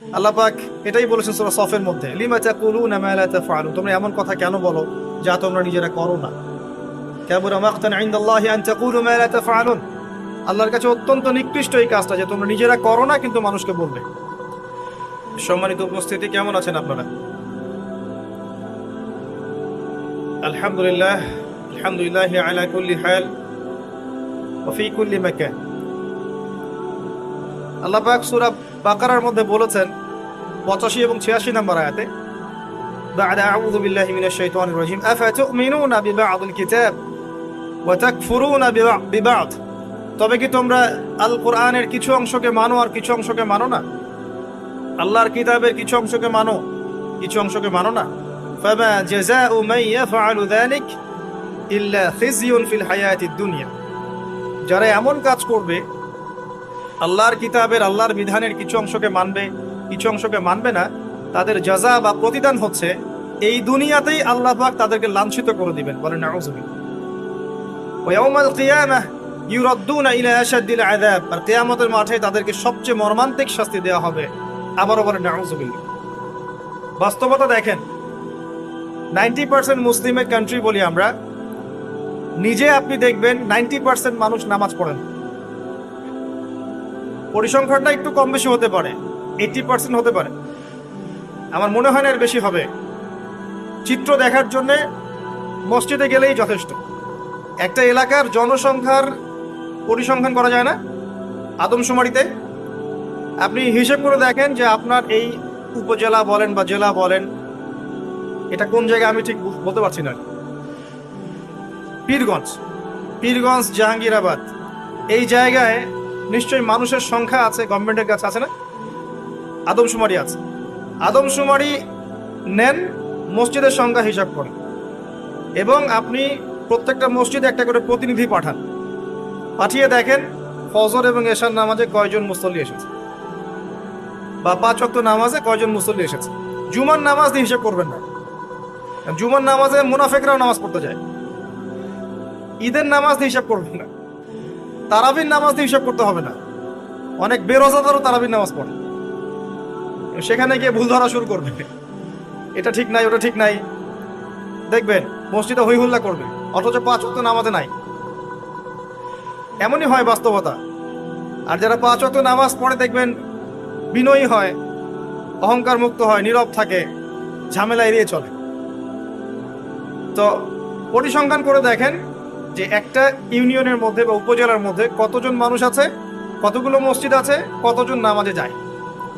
আল্লাহ পাক এটাই বলেছেন সূরা সফের মধ্যে, লিমা তাকুলুনা মা লা তাফআলুন, তোমরা এমন কথা কেন বলো যা তোমরা নিজেরা করো না। কাবুরা মাকতান ইনদাল্লাহি আন তাকুলু মা লা তাফআলুন, আল্লাহর কাছে অত্যন্ত নিকৃষ্ট এই কাজটা যে তোমরা নিজেরা করো না কিন্তু মানুষকে বলবে। সম্মানিত উপস্থিতি, কেমন আছেন আপনারা? আলহামদুলিল্লাহ, আলহামদুলিল্লাহ আলা কুল্লি হাল ওয়া ফি কুল্লি মাকান। আল্লাহ পাক সূরা বাকারার মধ্যে বলেছেন 85 এবং 86 নম্বর আয়াতে, বা'দা আউযু বিল্লাহি মিনাশ শাইতানির রাজিম আফাতুমিনুনা বিবা'দিল কিতাব ওয়া তাকফুরুনা বিবা'দ, তবে কি তোমরা আল কোরআনের কিছু অংশকে মানো আর কিছু অংশকে মানো না? আল্লাহর কিতাবের কিছু অংশকে মানো, কিছু অংশকে মানো না। ফামা জাযাউ মান ইয়াফআলু যালিক ইল্লা খিজিয়ুন ফিল হায়াতিদ দুনিয়া, যারা এমন কাজ করবে, আল্লাহর কিতাবের আল্লাহর বিধানের কিছু অংশকে মানবে কিছু অংশকে মানবে না, তাদের জাযা বা প্রতিদান হচ্ছে এই দুনিয়াতেই আল্লাহ পাক তাদেরকে লাঞ্ছিত করে দিবেন। বলেন নাউযুবিল্লাহ। ওয়া ইয়াউমাল কিয়ামাহ ইউরাদ্দুনা ইলা আশাদ্দিল আযাব, আর কিয়ামতের মাঠে তাদেরকে সবচেয়ে মর্মান্তিক শাস্তি দেওয়া হবে। আবারও বলেন নাউযুবিল্লাহ। বাস্তবতা দেখেন, 90% মুসলিমের কান্ট্রি বলি আমরা, নিজে আপনি দেখবেন 90% মানুষ নামাজ পড়েন। পরিসংখ্যানটা একটু কম বেশি হতে পারে, 80% হতে পারে, আমার মনে হয় না এর বেশি হবে। চিত্র দেখার জন্যে মসজিদে গেলেই যথেষ্ট। একটা এলাকার জনসংখ্যার পরিসংখ্যান করা যায় না আদমশুমারিতে? আপনি হিসেব করে দেখেন যে আপনার এই উপজেলা বলেন বা জেলা বলেন, এটা কোন জায়গায় আমি ঠিক বলতে পারছি না, পীরগঞ্জ জাহাঙ্গীরাবাদ, এই জায়গায় নিশ্চয়ই মানুষের সংখ্যা আছে, গভর্নমেন্টের কাছে আছে না? আদমশুমারি আছে। আদমশুমারি নেন, মসজিদের সংখ্যা হিসাব করেন, এবং আপনি প্রত্যেকটা মসজিদে একটা করে প্রতিনিধি পাঠান, পাঠিয়ে দেখেন ফজর এবং এশার নামাজে কয়জন মুসল্লি এসেছে, বা 5 ওয়াক্ত নামাজে কয়জন মুসল্লি এসেছে। জুমার নামাজ দিয়ে হিসাব করবেন না, জুমার নামাজে মুনাফিকরাও নামাজ পড়তে যায়। ঈদের নামাজ দিয়ে হিসাব করবেন না, তারাবির নামাজ দিয়ে হিসাব করতে হবে না। অনেক বেরোজাদারও তারাবির নামাজ পড়ে, সেখানে গিয়ে ভুল ধরা শুরু করবে, এটা ঠিক নাই ওটা ঠিক নাই, দেখবেন মসজিদে হই হুল্লা করবে, অথচ 5 ওয়াক্ত নামাজে নাই। এমনই হয় বাস্তবতা। আর যারা 5 ওয়াক্ত নামাজ পড়ে দেখবেন বিনয়ী হয়, অহংকার মুক্ত হয়, নীরব থাকে, ঝামেলা এড়িয়ে চলে। তো পরিসংখ্যান করে দেখেন যে একটা ইউনিয়নের মধ্যে বা উপজেলার মধ্যে কতজন মানুষ আছে, কতগুলো মসজিদ আছে, কতজন নামাজে যায়,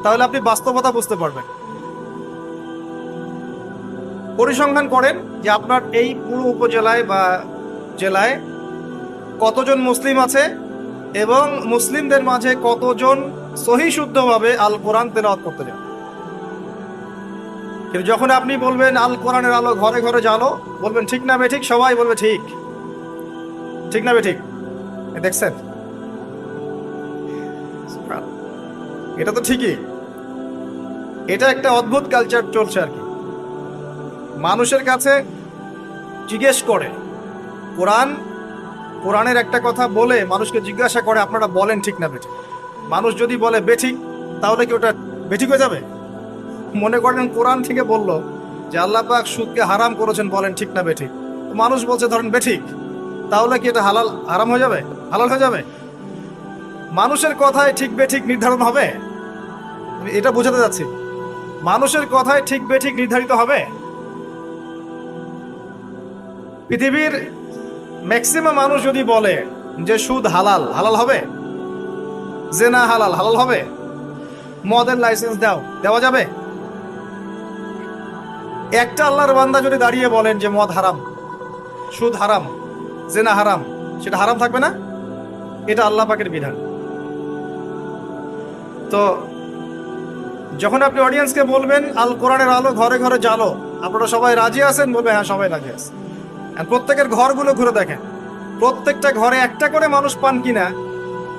তাহলে আপনি বাস্তবতা বুঝতে পারবেন। পরিসংখ্যান করেন যে আপনার এই পুরো উপজেলায় বা জেলায় কতজন মুসলিম আছে এবং মুসলিমদের মাঝে কতজন সহি শুদ্ধভাবে আল কোরআন তেলাওয়াত করতে যান। কিন্তু যখন আপনি বলবেন আল কোরআনের আলো ঘরে ঘরে জ্বালো, বলবেন ঠিক না বেঠিক, সবাই বলবে ঠিক, ঠিক না বেঠিক। দেখছেন, এটা তো ঠিকই, এটা একটা অদ্ভুত কালচার চলছে আর কি। মানুষের কাছে জিজ্ঞেস করে, কোরআনের একটা কথা বলে মানুষকে জিজ্ঞাসা করে আপনারা বলেন ঠিক না বেঠিক। মানুষ যদি বলে বেঠিক, তাহলে কি ওটা বেঠিক হয়ে যাবে? মনে করেন কোরআন থেকে বললো যে আল্লাহ পাক সুদকে হারাম করেছেন, বলেন ঠিক না বেঠিক, মানুষ বলছে ধরেন বেঠিক, তাহলে কি এটা হারাম হয়ে যাবে, হালাল হয়ে যাবে? মানুষের কথায় ঠিক বেঠিক নির্ধারণ হবে? এটা বোঝাতে যাচ্ছি, মানুষের কথায় ঠিক বেঠিক নির্ধারিত হবে? পৃথিবীর ম্যাক্সিমাম মানুষ যদি বলে যে সুদ হালাল, হালাল হবে? জেনা হালাল, হালাল হবে? মদের লাইসেন্স দেওয়া যাবে? একটা আল্লাহর বান্দা যদি দাঁড়িয়ে বলেন যে মদ হারাম, সুদ হারাম, জেনা হারাম, সেটা হারাম থাকবে না? এটা আল্লাহ পাকের বিধান। তো যখন আপনি অডিয়েন্সকে বলবেন আল কোরআনের আলো ঘরে ঘরে জ্বালো, আপনারা সবাই রাজি আছেন? বলবে হ্যাঁ, সবাই রাজি আছে। প্রত্যেকের ঘরগুলো ঘুরে দেখেন, প্রত্যেকটা ঘরে একটা করে মানুষ পান কিনা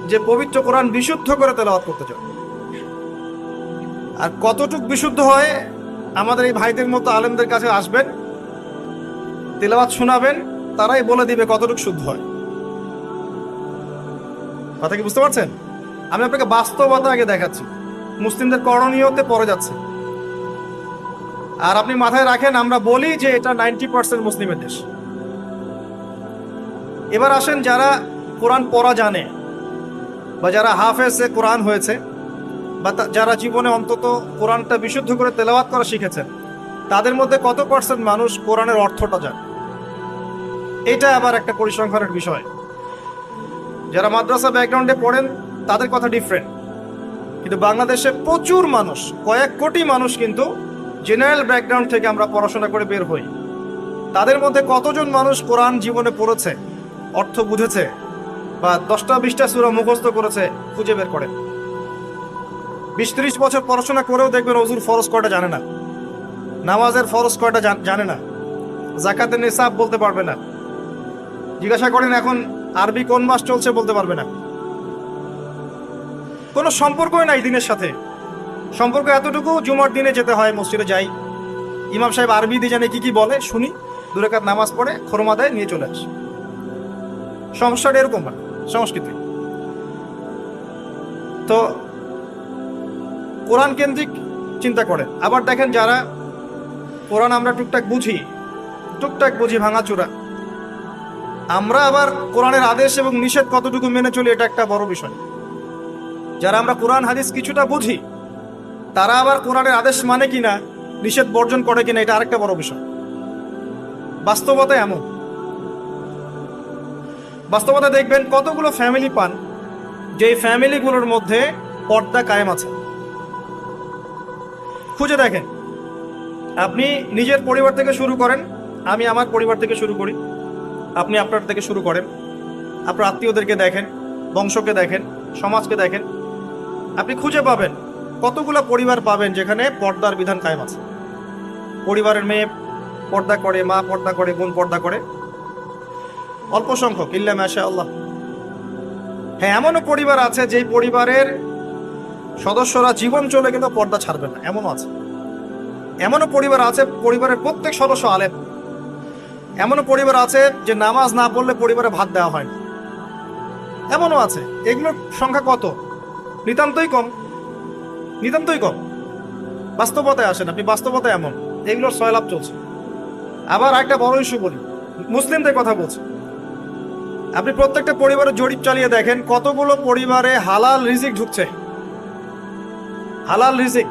যে পবিত্র কোরআন বিশুদ্ধ করে তেলাওয়াত করতে চায়। আর কতটুক বিশুদ্ধ হয়, আমাদের এই ভাইদের মতো আলেমদের কাছে আসবেন, তেলাওয়াত শোনাবেন, তারাই বলে দিবে কতটুক শুদ্ধ হয়। কথা কি বুঝতে পারছেন? আমি আপনাকে বাস্তবতা আগে দেখাচ্ছি। মুসলিমদের করণীয়তে পড়ে যাচ্ছে। আর আপনি মাথায় রাখেন, আমরা বলি যে এটা 90% মুসলিমের দেশ। এবার আসেন, যারা কোরআন পড়া জানে বা যারা হাফেজে কোরআন হয়েছে বা যারা জীবনে অন্তত কোরআনটা বিশুদ্ধ করে তেলাওয়াত করা শিখেছেন, তাদের মধ্যে কত পার্সেন্ট মানুষ কোরআনের অর্থটা জানে? এটা আবার একটা পরিসংখ্যানের বিষয়। যারা মাদ্রাসা ব্যাকগ্রাউন্ডে পড়েন তাদের কথা ডিফারেন্ট, কিন্তু বাংলাদেশে প্রচুর মানুষ, কয়েক কোটি মানুষ কিন্তু জেনারেল ব্যাকগ্রাউন্ড থেকে আমরা পড়াশোনা করে বের হই। তাদের মধ্যে কতজন মানুষ কোরআন জীবনে পড়েছে, অর্থ বুঝেছে, বা 10টা-20টা সূরা মুখস্থ করেছে? খুঁজে বের করেন। 20-30 বছর পড়াশোনা করেও দেখবেন ওযুর ফরজ কয়টা জানে না, নামাজের ফরজ কয়টা জানে না, যাকাতের নিসাব বলতে পারবে না। জিজ্ঞাসা করেন এখন আরবি কোন মাস চলছে, বলতে পারবে না। কোনো সম্পর্কই নাই দিনের সাথে। সম্পর্ক এতটুকু, জুমার দিনে যেতে হয়, মসজিদে যাই, ইমাম সাহেব আরবি দিয়ে জানে কি কি বলে, শুনি, 2 রাকাত নামাজ পড়ে খরমা দেয়, নিয়ে চলে আসে। সমস্যাটা এরকম না সংস্কৃতি। তো কোরআন কেন্দ্রিক চিন্তা করেন। আবার দেখেন, যারা কোরআন আমরা টুকটাক বুঝি ভাঙাচোরা, আমরা আবার কোরআনের আদেশ এবং নিষেধ কতটুকু মেনে চলি, এটা একটা বড় বিষয়। যারা আমরা কোরআন হাদিস কিছুটা বুঝি, তারা আবার কোরআনের আদেশ মানে কিনা, নিষেধ বর্জন করে কিনা, এটা আরেকটা বড় বিষয়। বাস্তবতা এমন, বাস্তবতা দেখবেন কতগুলো ফ্যামিলি পান যে ফ্যামিলিগুলোর মধ্যে পর্দা কায়েম আছে। খুঁজে দেখেন। আপনি নিজের পরিবার থেকে শুরু করেন, আমি আমার পরিবার থেকে শুরু করি, আপনি আপনার থেকে শুরু করেন, আপনার আত্মীয়দেরকে দেখেন, বংশকে দেখেন, সমাজকে দেখেন, আপনি খুঁজে পাবেন কতগুলো পরিবার পাবেন যেখানে পর্দার বিধান কায়েম আছে। পরিবারের মেয়ে পর্দা করে, মা পর্দা করে, বোন পর্দা করে, অল্প সংখ্যক, ইল্লা মাশাআল্লাহ। হ্যাঁ, এমনও পরিবার আছে যেই পরিবারের সদস্যরা জীবন চলে কিন্তু পর্দা ছাড়বে না, এমনও আছে। এমনও পরিবার আছে পরিবারের প্রত্যেক সদস্য আলেম। এমনও পরিবার আছে যে নামাজ না পড়লে পরিবারে ভাত দেওয়া হয় না, এমনও আছে। এগুলোর সংখ্যা কত? নিতান্তই কম, নিতান্তই কম। বাস্তবতায় আসেন আপনি, বাস্তবতায় এমন, এগুলোর সয়লাভ চলছে। আবার একটা বড় ইস্যু বলি, মুসলিমদের কথা বলছি। আপনি প্রত্যেকটা পরিবারের জরিপ চালিয়ে দেখেন কতগুলো পরিবারে হালাল রিজিক ঢুকছে। হালাল রিজিক,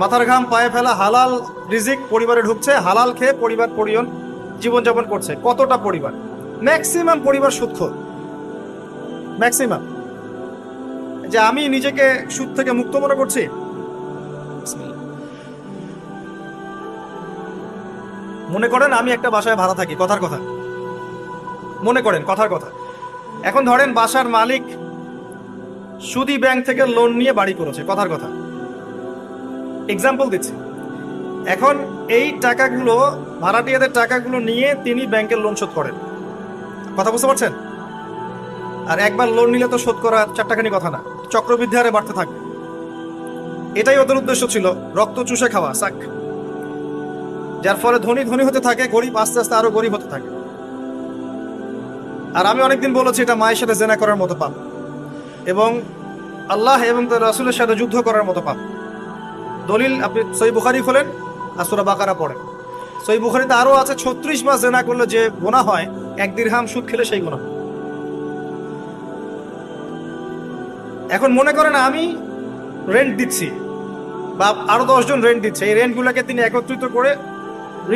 মাথার ঘাম পায়ে ফেলা হালাল রিজিক পরিবারে ঢুকছে, হালাল খেয়ে পরিবার পরিজন জীবনযাপন করছে। কতটা পরিবার? ম্যাক্সিমাম পরিবার সুদখোর, ম্যাক্সিমাম। যে আমি নিজেকে সুদ থেকে মুক্ত মনে করছি, মনে করেন আমি একটা বাসায় ভাড়া থাকি, কথার কথা, মনে করেন কথার কথা। এখন ধরেন বাসার মালিক সুদি ব্যাংক থেকে লোন নিয়ে বাড়ি করেছে, কথার কথা, এক্সাম্পল দিচ্ছি। এখন এই টাকাগুলো, ভাড়াটিয়াদের টাকাগুলো নিয়ে তিনি ব্যাংকের লোন শোধ করেন, কথা বুঝতে পারছেন? আর একবার লোন নিলে তো শোধ করা 4 টাকানি কথা না, চক্রবৃদ্ধি হারে বাড়তে থাকবে। এটাই ওদের উদ্দেশ্য ছিল, রক্ত চুষে খাওয়া, সাক। যার ফলে ধনী ধনী হতে থাকে, গরিব আস্তে আস্তে আরো গরিব হতে থাকে। আর আমি অনেকদিন বলেছি এটা মায়ের সাথে জেনা করার মতো পাপ, এবং আল্লাহ এবং তার রাসূলের সাথে যুদ্ধ করার মতো পাপ। দলিল আপনি সহিহ বুখারী খোলেন আর সূরা বাকারা পড়েন। সহিহ বুখারীতে আরো আছে 36 মাস জেনা করলে যে গুনাহ হয়, 1 দিরহাম সুদ খেলে সেই গুনাহ। এখন মনে করেন আমি রেন্ট দিচ্ছি, বা আরো 10 জন রেন্ট দিচ্ছে, এই রেন্টগুলোকে তিনি একত্রিত করে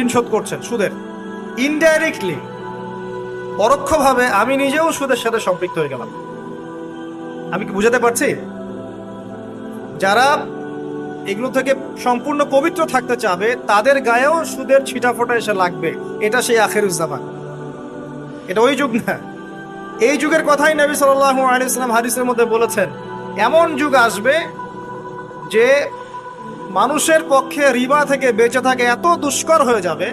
ঋণ শোধ করছেন সুদের। ইনডাইরেক্টলি, পরোক্ষভাবে আমি নিজেও সুদের সাথে সম্পৃক্ত হয়ে গেলাম। আমি কি বুঝাতে পারছি? যারা এগুলো থেকে সম্পূর্ণ পবিত্র থাকতে চাবে তাদের গায়েও সুদের ছিটাফোঁটা এসে লাগবে। এটা সেই আখিরুজ্জামান, এটা ওই যুগ না। এই যুগের কথাই নবী সাল্লাল্লাহু আলাইহি ওয়াসাল্লাম হাদিসের মধ্যে বলেছেন, এমন যুগ আসবে যে মানুষের পক্ষে রিবা থেকে বেঁচে থাকা এত দুষ্কর হয়ে যাবে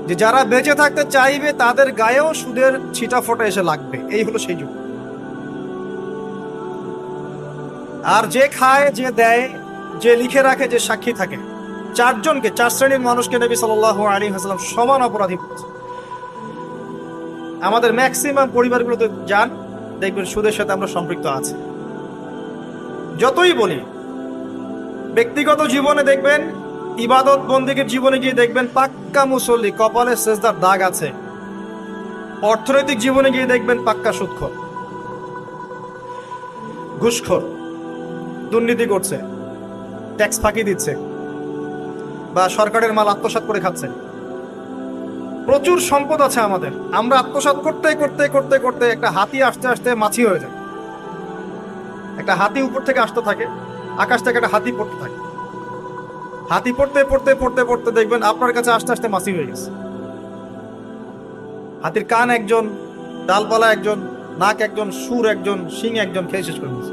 যে যারা বেঁচে থাকতে চাইবে তাদের গায়েও সুদের ছিটাফোঁটা এসে লাগবে। এই হলো সেই যুগ। আর যে খায়, যে দেয়, যে লিখে রাখে, যে সাক্ষী থাকে, 4 জনকে, 4 শ্রেণীর মানুষকে নবী সাল্লাল্লাহু আলাইহি ওয়াসাল্লাম সমান অপরাধী বলেছেন। আমাদের ম্যাক্সিমাম পরিবারগুলোতে যান, দেখবেন সুদের সাথে আমরা সম্পৃক্ত আছি। যতই বলি ব্যক্তিগত জীবনে দেখবেন, ইবাদত বন্দেগীর জীবনে গিয়ে দেখবেন পাক্কা মুসল্লি, কপালে সেজদার দাগ আছে। অর্থনৈতিক জীবনে গিয়ে দেখবেন পাক্কা সুদখোর, ঘুষখোর, দুর্নীতি করছে, ট্যাক্স ফাঁকি দিচ্ছে, বা সরকারের মাল আত্মসাৎ করে খাচ্ছে। প্রচুর সম্পদ আছে আমাদের, আমরা আত্মসাৎ করতে করতে করতে করতে একটা হাতি আসতে আসতে মাছি হয়ে যায়। একটা হাতি উপর থেকে আসতে থাকে, আকাশ থেকে একটা হাতি পড়তে থাকে। হাতি পড়তে পড়তে পড়তে পড়তে দেখবেন আপনার কাছে আস্তে আস্তে মাছি হয়ে গেছে। হাতির কান একজন, ডালপালা একজন, নাক একজন, সুর একজন, শিং একজন, খেয়ে শেষ করে দিয়েছে।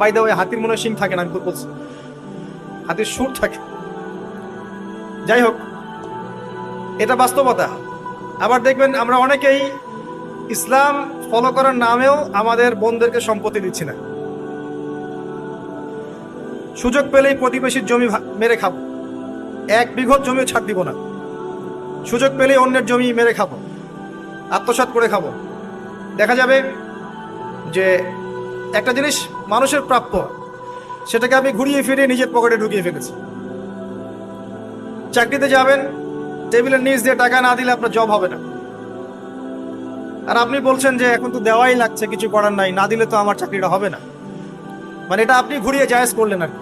বাই দ্য ওয়ে, হাতির মনে হয় শিং থাকে না, আমি তো বলছি হাতির সুর থাকে। যাই হোক, এটা বাস্তবতা। আবার দেখবেন আমরা অনেকেই ইসলাম ফলো করার নামেও আমাদের বোনদেরকে সম্পত্তি দিচ্ছি না। সুযোগ পেলেই প্রতিবেশীর জমি মেরে খাবো, 1 বিঘত জমিও ছাড় দিব না। সুযোগ পেলেই অন্যের জমি মেরে খাবো, আত্মসাৎ করে খাবো। দেখা যাবে যে একটা জিনিস মানুষের প্রাপ্য, সেটাকে আমি ঘুরিয়ে ফিরিয়ে নিজের পকেটে ঢুকিয়ে ফেলেছি। চাকরিতে যাবেন, টেবিলের নিচ দিয়ে টাকা না দিলে আপনার জব হবে না। আর আপনি বলছেন যে এখন তো দেওয়াই লাগছে, কিছু করার নাই, না দিলে তো আমার চাকরিটা হবে না। মানে এটা আপনি ঘুরিয়ে জায়েজ করলেন আর কি।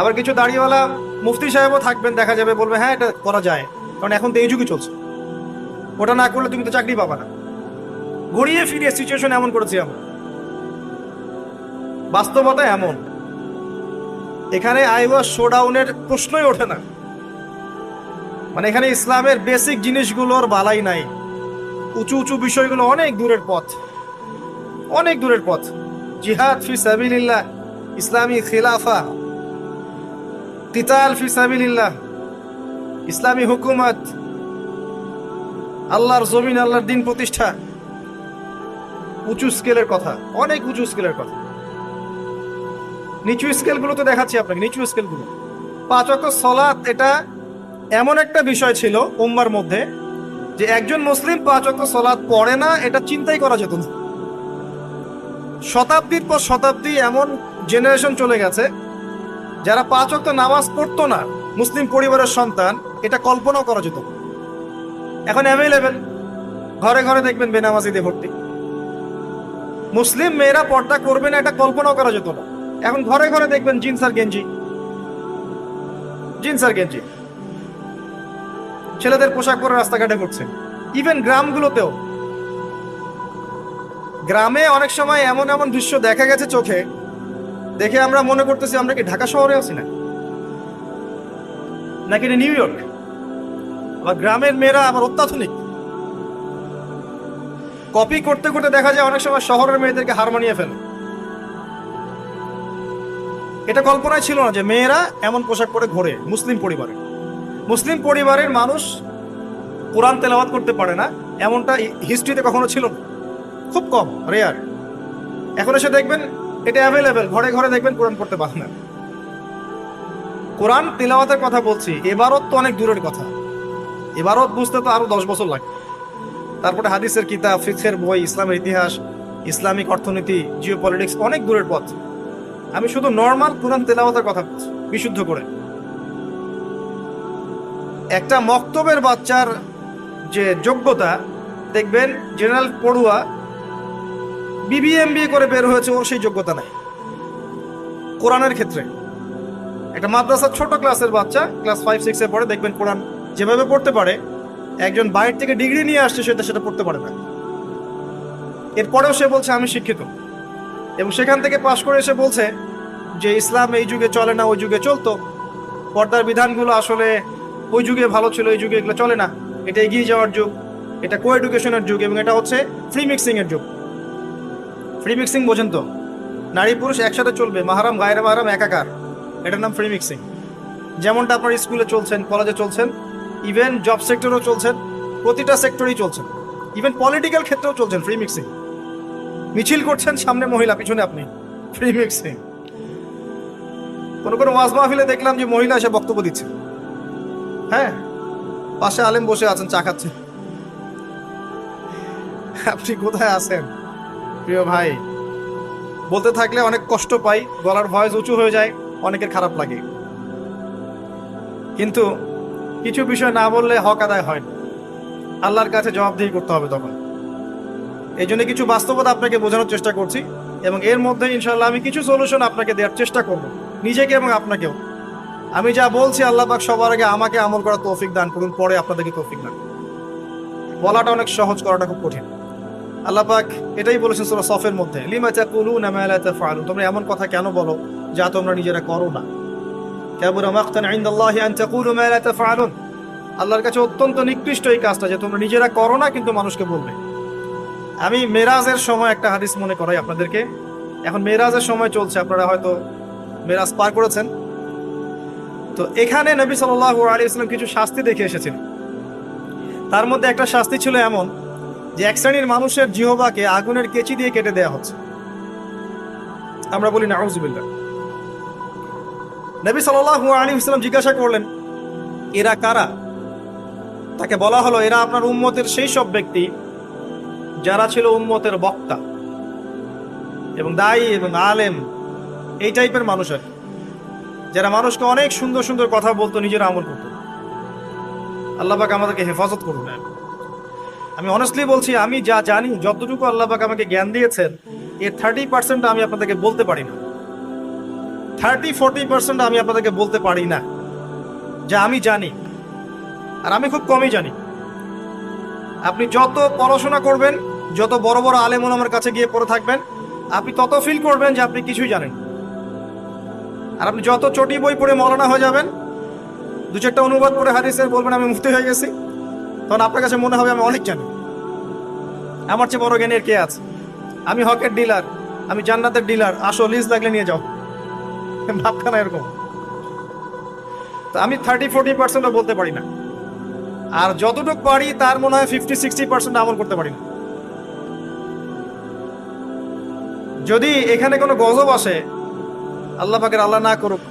আবার কিছু দাড়িওয়ালা মুফতি সাহেবও থাকবেন, দেখা যাবে বলবে হ্যাঁ এটা করা যায়, কারণ এখন তো এই যুগই চলছে, ওটা না করলে তুমি তো চাকরি পাবা না। ঘুরিয়ে ফিরিয়ে সিচুয়েশন এমন করেছি আমরা। বাস্তবতা এমন, এখানে আইওয়া শোডাউনের প্রশ্নই ওঠে না। মানে এখানে ইসলামের বেসিক জিনিসগুলোর বালাই নাই। উঁচু উঁচু বিষয়গুলো অনেক দূরের পথ, অনেক দূরের পথ। জিহাদ ফি সাবিলিল্লাহ, ইসলামী খিলাফা, কিতাল ফি সাবিলিল্লাহ, ইসলামী হুকুমত, আল্লাহর জমিন, আল্লাহর দিন প্রতিষ্ঠা, উঁচু স্কেলের কথা, অনেক উঁচু স্কেলের কথা। নিচু স্কেলগুলো তো দেখাচ্ছি আপনাকে, নিচু স্কেলগুলো। 5 ওয়াক্ত সালাত এটা এমন একটা বিষয় ছিল উম্মার মধ্যে যে একজন মুসলিম 5 ওয়াক্ত সালাত পড়ে না, এটা চিন্তাই করা যেত না। শতাব্দীর পর শতাব্দী এমন জেনারেশন চলে গেছে যারা 5 ওয়াক্ত নামাজ পড়তো না, মুসলিম পরিবারের সন্তান, এটা কল্পনাও করা যেত। এখন অ্যাভেলেবেল, ঘরে ঘরে দেখবেন বেনামাজিদের ভর্তি। মুসলিম মেয়েরা পর্দা করবে না, এটা কল্পনাও করা যেত না। এখন ঘরে ঘরে দেখবেন জিন্স আর গেঞ্জি, জিন্স আর গেঞ্জি, ছেলেদের পোশাক পরে রাস্তাঘাটে ঘুরছে। ইভেন গ্রামগুলোতেও, গ্রামে অনেক সময় এমন এমন দৃশ্য দেখা গেছে চোখে, দেখে আমরা মনে করতেছি আমরা কি ঢাকা শহরে আছি না, নাকি নিউ ইয়র্ক। আবার গ্রামের মেয়েরা আবার অত্যাধুনিক, কপি করতে করতে দেখা যায় অনেক সময় শহরের মেয়েদেরকে হার মানিয়ে ফেলে। এটা কল্পনায় ছিল না যে মেয়েরা এমন পোশাক পরে ঘোরে মুসলিম পরিবারে। মুসলিম পরিবারের মানুষ কোরআন তেলাওয়াত করতে পারে না, এমনটা হিস্ট্রিতে কখনো ছিল না, খুব কম, রেয়ার। এখন এসে দেখবেন এটা অ্যাভেলেবেল, ঘরে ঘরে দেখবেন কোরআন পড়তে পারে না। কোরআন তেলাওয়াতের কথা বলছি, এবারত তো অনেক দূরের কথা। এবারত বুঝতে তো আরো 10 বছর লাগে। তারপরে হাদিসের কিতাব, ফিকহের বই, ইসলামের ইতিহাস, ইসলামিক অর্থনীতি, জিও পলিটিক্স, অনেক দূরের পথ। আমি শুধু নর্মাল কোরআন তেলাওয়াতের কথা বলছি, বিশুদ্ধ করে। একটা মক্তবের বাচ্চার যে যোগ্যতা, দেখবেন জেনারেল পড়ুয়া বিবিএমবিএ করে বের হয়েছে, ওর সেই যোগ্যতা নাই কোরআনের ক্ষেত্রে। একটা মাদ্রাসার ছোট ক্লাসের বাচ্চা, ক্লাস 5-6 পড়ে, দেখবেন কোরআন যেভাবে পড়তে পারে, একজন বাইরে থেকে ডিগ্রি নিয়ে আসছে সেটা পড়তে পারে না। এরপরেও সে বলছে আমি শিক্ষিত, এবং সেখান থেকে পাশ করে এসে বলছে যে ইসলাম এই যুগে চলে না, ওই যুগে চলতো। পর্দার বিধানগুলো আসলে ওই যুগে ভালো ছিল, এই যুগে এগুলো চলে না। এটা এগিয়ে যাওয়ার যুগ, এটা কো এডুকেশনের যুগ, এবং এটা হচ্ছে ফ্রি মিক্সিং এর যুগ। ফ্রি মিক্সিং বোঝেন তো? নারী পুরুষ একসাথে চলবে, মাহারাম গায়রে মাহারাম একাকার, এটার নাম ফ্রি মিক্সিং। যেমনটা আপনার স্কুলে চলছেন, কলেজে চলছেন, ইভেন জব সেক্টরেও চলছেন, প্রতিটা সেক্টরেই চলছেন, ইভেন পলিটিক্যাল ক্ষেত্রেও চলছেন ফ্রি মিক্সিং। মিছিল করছেন, সামনে মহিলা, পিছনে আপনি, ফ্রি মিক্সিং। কোনো ওয়াজ মাহফিলে দেখলাম যে মহিলা এসে বক্তব্য দিচ্ছে, হ্যাঁ, পাশে আলেম বসে আছেন, চা খাচ্ছেন। আপনি কোথায় আছেন প্রিয় ভাই? বলতে থাকলে অনেক কষ্ট পাই, গলার ভয়েস উঁচু হয়ে যায়। অনেকের খারাপ লাগে, কিন্তু কিছু বিষয় না বললে হক আদায় হয় না, আল্লাহর কাছে জবাবদিহি করতে হবে তখন। এই জন্য কিছু বাস্তবতা আপনাকে বোঝানোর চেষ্টা করছি, এবং এর মধ্যে ইনশাআল্লাহ আমি কিছু সলিউশন আপনাকে দেওয়ার চেষ্টা করব, নিজেকে এবং আপনাকেও। আমি যা বলছি আল্লাহ পাক সবার আগে আমাকে আমল করার তৌফিক দান করুন, পরে আপনাদেরকে তৌফিক দান। বলাটা অনেক সহজ, করাটা খুব কঠিন। আল্লাহ পাক এটাই বলেছেন সূরা সফের মধ্যে, লিমা তাকুলুনা মা লা তাফআলুন, তোমরা এমন কথা কেন বলো যা তোমরা নিজেরা করো না। কাবুরা মাকতান ইনদাল্লাহি আন তাকুলু মা লা তাফআলুন, আল্লাহর কাছে অত্যন্ত নিকৃষ্ট এই কাজটা যে তোমরা নিজেরা করো না কিন্তু মানুষকে বলবে। আমি মেরাজের সময় একটা হাদিস মনে করাই আপনাদেরকে। এখন মেরাজের সময় চলছে, আপনারা হয়তো মেরাজ পার করেছেন। তো এখানে নবী সাল্লাল্লাহু আলাইহি ওয়াসাল্লাম কিছু শাস্তি দেখে এসেছেন। তার মধ্যে একটা শাস্তি ছিল এমন যে এক শ্রেণীর মানুষের জিহ্বাকে আগুনের কেচি দিয়ে কেটে দেওয়া হচ্ছে। আমরা বলি নাউযুবিল্লাহ। নবী সাল্লাল্লাহু আলাইহি ওয়াসাল্লাম জিজ্ঞাসা করলেন, এরা কারা? তাকে বলা হলো, এরা আপনার উম্মতের সেই সব ব্যক্তি যারা ছিল উম্মতের বক্তা এবং দায়ী এবং আলেম, এই টাইপের মানুষ আর কি, যারা মানুষকে অনেক সুন্দর সুন্দর কথা বলতো, নিজের আমল করত। আল্লাহ পাক আমাদেরকে হেফাজত করুন। আমি অনেস্টলি বলছি, আমি যা জানি, যতটুকু আল্লাহ পাক আমাকে জ্ঞান দিয়েছেন, এর 30% আমি আপনাদেরকে বলতে পারি না। 30-40% আমি আপনাদেরকে বলতে পারি না যা আমি জানি, আর আমি খুব কমই জানি। আপনি যত পড়াশোনা করবেন, যত বড় বড় আলেম ওলামার কাছে গিয়ে পড়ে থাকবেন, আপনি তত ফিল করবেন যে আপনি কিছুই জানেন। আর আপনি যত চটি বই পড়ে মৌলানা হয়ে যাবেন, দু চারটা অনুবাদ করে হাদিসের বলবেন আমি মুফতি হয়ে গেছি, তখন আপনার কাছে মনে হবে আমি অনেক জানি, আমার চেয়ে বড় জ্ঞানের কে আছে, আমি হকের ডিলার, আমি জান্নাতের ডিলার, আসো লিজ লাগলে নিয়ে যাও, ভাবখানা এরকম। তো আমি 30-40% বলতে পারি না, আর যতটুকু পারি তার মনে হয় 50-60% আমল করতে পারি না। যদি এখানে কোনো গজব আসে, আল্লাহ পাকের আল্লাহ না করুক,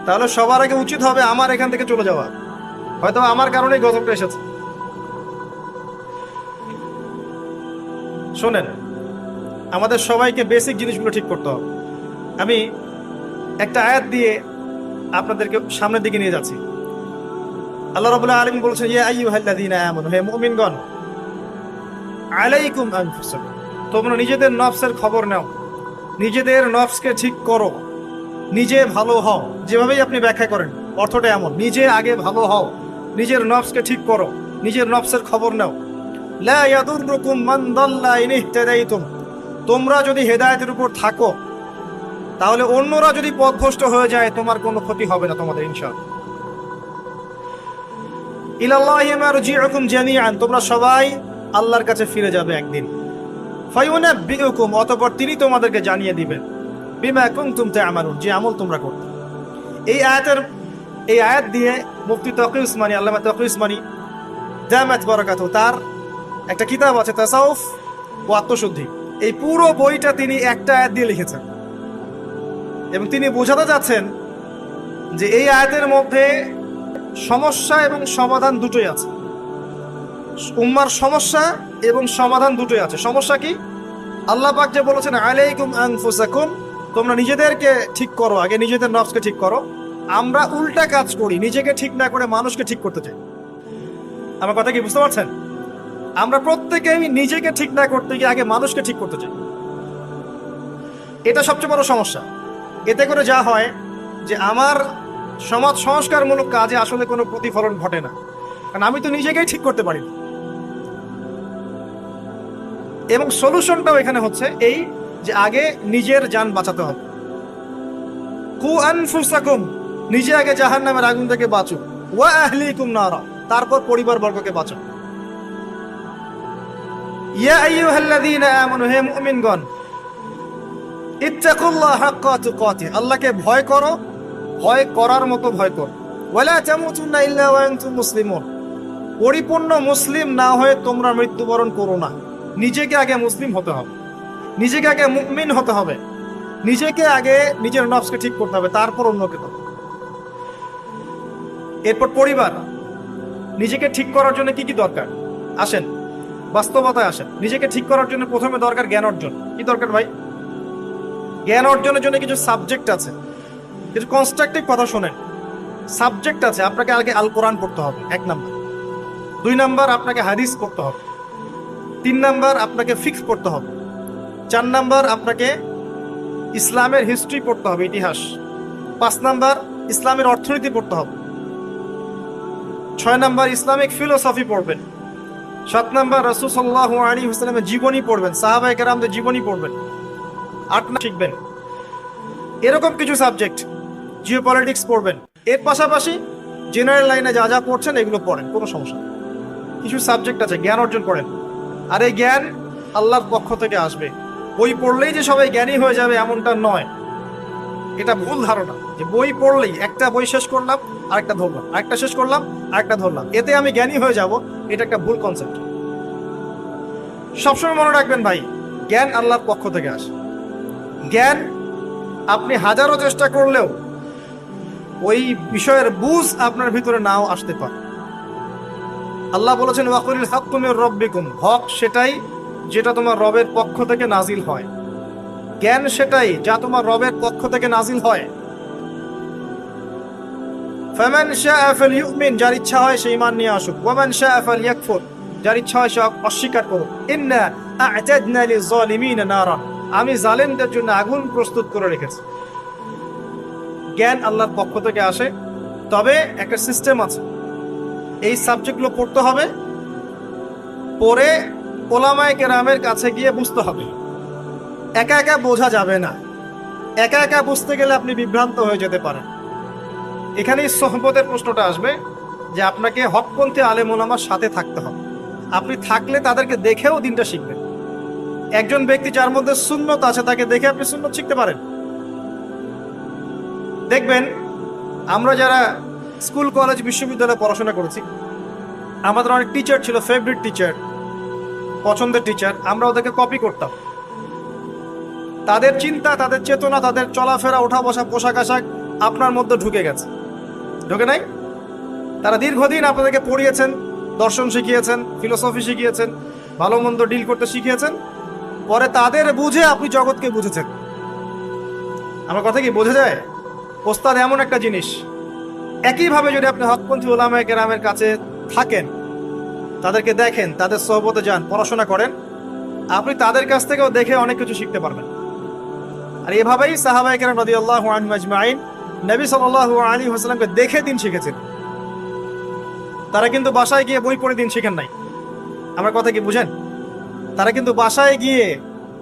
তাহলে সবার আগে উচিত হবে আমার এখান থেকে চলে যাওয়া। হয়তো আমার কারণেই গজবটা এসেছে। শোনেন, আমাদের সবাইকে বেসিক জিনিসগুলো ঠিক করতে হবে। আমি একটা আয়াত দিয়ে আপনাদেরকে সামনের দিকে নিয়ে যাচ্ছি। আল্লাহ রাব্বুল আলামিন বলেছেন, ইয়া আইয়ুহাল্লাযীনা আমানু, হে মুমিনগণ, আলাইকুম আনফুসাকুম, তোমরা নিজেদের নফসের খবর নাও, নিজেদের নফসকে ঠিক করো, নিজে ভালো হও। যেভাবেই আপনি ব্যাখ্যা করেন অর্থটা এমন, নিজে আগে ভালো হও, নিজের নফসকে ঠিক করো, নিজের নফসের খবর নাও। লা ইয়াদুররুকুম মান দাল্লা ইন ইহতাদাইতুম, তোমরা যদি হেদায়েতের উপর থাকো, তাহলে অন্যরা যদি পথভ্রষ্ট হয়ে যায়, তোমার কোনো ক্ষতি হবে না তোমাদের ইনশাআল্লাহ। ইলাল্লাহি মারজিউকুম জামিআন, তোমরা সবাই আল্লাহর কাছে ফিরে যাবে একদিন। ফায়ুনাব্বিউকুম, অতঃপর তিনি তোমাদেরকে জানিয়ে দিবেন, বিমা কুনতুম তা'মালুন, যে আমল তোমরা করতে। এই আয়াত দিয়ে মুফতি তাকি উসমানী, আল্লামা তাকি উসমানী দামাত বারাকাতুহু, তার একটা কিতাব আছে তাসাউফ ও আত্মশুদ্ধি, এই পুরো বইটা তিনি একটা আয়াত দিয়ে লিখেছেন। এবং তিনি বোঝাতে যাচ্ছেন যে এই আয়াতের মধ্যে সমস্যা এবং সমাধান দুটোই আছে। উম্মার সমস্যা এবং সমাধান দুটোই আছে। সমস্যা কি? আল্লাহ পাক যে বলেছেন আলাইকুম আনফুসাকুম, তোমরা নিজেদেরকে ঠিক করো, আগে নিজেদের নফসকে ঠিক করো। আমরা উল্টা কাজ করি, নিজেকে ঠিক না করে মানুষকে ঠিক করতে চাই। আমার কথা কি বুঝতে পারছেন? আমরা প্রত্যেকেই নিজেকে ঠিক না করতে গিয়ে আগে মানুষকে ঠিক করতে চাই। এটা সবচেয়ে বড় সমস্যা। এতে করে যা হয় যে আমার সমাজ সংস্কারমূলক কাজে আসলে কোনো প্রতিফলন ঘটে না, কারণ আমি তো নিজেকেই ঠিক করতে পারি না। এবং সলিউশনটাও এখানে হচ্ছে এই যে আগে নিজের জান বাঁচাতে হবে। কু আনফুসাকুম, নিজে আগে জাহান্নামের আগুন থেকে বাঁচো, ওয়া আহলিকুম নারা, তারপর পরিবার বর্গকে বাঁচো। ইয়া আইয়ুহাল্লাযীনা আমানু, হে মুমিনগণ, ইত্তাকুল্লাহ হাক্কা তুকাতিহ, আল্লাহকে ভয় করো, ভয় করার মতো ভয় করো। ওয়ালা তামুতুন্না ইল্লা ওয়া আনতুম মুসলিমুন, পরিপূর্ণ মুসলিম না হয়ে তোমরা মৃত্যুবরণ করো না। নিজেকে আগে মুসলিম হতে হবে, নিজেকে আগে মুমিন হতে হবে, নিজেকে আগে নিজের নফসকে ঠিক করতে হবে, তারপর অন্যকে হবে। এরপর পরিবার। নিজেকে ঠিক করার জন্য কি কি দরকার? আসেন বাস্তবতায় আসেন। নিজেকে ঠিক করার জন্য প্রথমে দরকার জ্ঞান অর্জন। কি দরকার ভাই? জ্ঞান অর্জনের জন্য কিছু সাবজেক্ট আছে, কিছু কনস্ট্রাকটিভ কথা শোনেন। সাবজেক্ট আছে, আপনাকে আগে আল কোরআন পড়তে হবে 1 নাম্বার। 2 নাম্বার আপনাকে হাদিস পড়তে হবে। 3 নাম্বার আপনাকে ফিকহ পড়তে হবে। 4 নাম্বার আপনাকে ইসলামের হিস্ট্রি পড়তে হবে, ইতিহাস। 5 নাম্বার ইসলামের অর্থনীতি পড়তে হবে। 6 নাম্বার ইসলামিক ফিলোসফি পড়বেন। 7 নাম্বার রাসূল সাল্লাল্লাহু আলাইহি ওয়াসাল্লামের জীবনী পড়বেন, সাহাবায়ে কেরামদের জীবনী পড়বেন। 8 না শিখবেন এরকম কিছু সাবজেক্ট। জিওপলিটিক্স পড়বেন। এর পাশাপাশি জেনারেল লাইনে যা যা পড়ছেন এগুলো পড়েন, কোনো সমস্যা নেই। কিছু সাবজেক্ট আছে, জ্ঞান অর্জন করেন। আর এই জ্ঞান আল্লাহর পক্ষ থেকে আসবে। বই পড়লেই যে সবাই জ্ঞানী হয়ে যাবে এমনটা নয়, এটা ভুল ধারণা যে বই পড়লেই একটা বই শেষ করলাম আরেকটা ধরলাম, আরেকটা শেষ করলাম আরেকটা ধরলাম, এতে আমি জ্ঞানী হয়ে যাব, এটা একটা ভুল কনসেপ্ট। সবসময় মনে রাখবেন ভাই, জ্ঞান আল্লাহর পক্ষ থেকে আসে। জ্ঞান আপনি হাজারো চেষ্টা করলেও ওই বিষয়ের বুঝ আপনার ভিতরে নাও আসতে পারে। আল্লাহ বলেছেন ওয়াকুলিল হাক্কু মির রাব্বিকুম, হক সেটাই যেটা তোমার রবের পক্ষ থেকে নাজিল হয়। জ্ঞান সেটাই যা তোমার রবের পক্ষ থেকে নাজিল হয়। ফামান শাআ ফালইউমিন, যার ইচ্ছা হয় সে ঈমান নিয়ে আসুক। ওয়ামান শাআ ফালইয়াকফুর, যার ইচ্ছা হয় সে অস্বীকার করুক। ইন্না আ'তাদনা লিয-যালিমিনা নারা, আমি জালেমদের জন্য আগুন প্রস্তুত করে রেখেছি। জ্ঞান আল্লাহর পক্ষ থেকে আসে, তবে একটা সিস্টেম আছে। এই সাবজেক্টগুলো পড়তে হবে, পড়ে ওলামায়ে কেরামের কাছে গিয়ে বুঝতে হবে। একা একা বোঝা যাবে না। একা একা বুঝতে গেলে আপনি বিভ্রান্ত হয়ে যেতে পারেন। এখানেই সোহবতের প্রশ্নটা আসবে যে আপনাকে হকপন্থী আলেম ওলামার সাথে থাকতে হবে। আপনি থাকলে তাদেরকে দেখেও দিনটা শিখবেন। একজন ব্যক্তি যার মধ্যে সুন্নত আছে তাকে দেখে আপনি সুন্নত শিখতে পারেন। দেখবেন আমরা যারা স্কুল কলেজ বিশ্ববিদ্যালয়ে পড়াশোনা করেছি, আমাদের অনেক টিচার ছিল, ফেভারিট টিচার, পছন্দের টিচার। আমরা ওদেরকে কপি করতাম। তাদের চিন্তা, তাদের চেতনা, তাদের চলাফেরা, ওঠা বসা, পোশাক আশাক আপনার মধ্যে ঢুকে গেছে, ঢুকে নাই? তারা দীর্ঘদিন আপনাদেরকে পড়িয়েছেন, দর্শন শিখিয়েছেন, ফিলোসফি শিখিয়েছেন, ভালো মন্দ ডিল করতে শিখিয়েছেন। পরে তাদের বুঝে আপনি জগৎকে বুঝেছেন। আমার কথা কি বোঝা যায়? ওস্তাদ এমন একটা জিনিস। একইভাবে যদি আপনি হকপন্থী ওলামায়ে কেরামের কাছে থাকেন, তাদেরকে দেখেন, তাদের সোহবতে যান, পড়াশোনা করেন, আপনি তাদের কাছ থেকেও দেখে অনেক কিছু শিখতে পারবেন। আর এভাবেই সাহাবায়ে কেরাম রাদিয়াল্লাহু আনহুম আজমাইন নবী সাল্লাল্লাহু আলাইহি ওয়াসাল্লামকে দেখে দিন শিখেছেন। তারা কিন্তু বাসায় গিয়ে বই পড়ে দিন শিখেন নাই। আমার কথা কি বুঝেন? তারা কিন্তু বাসায় গিয়ে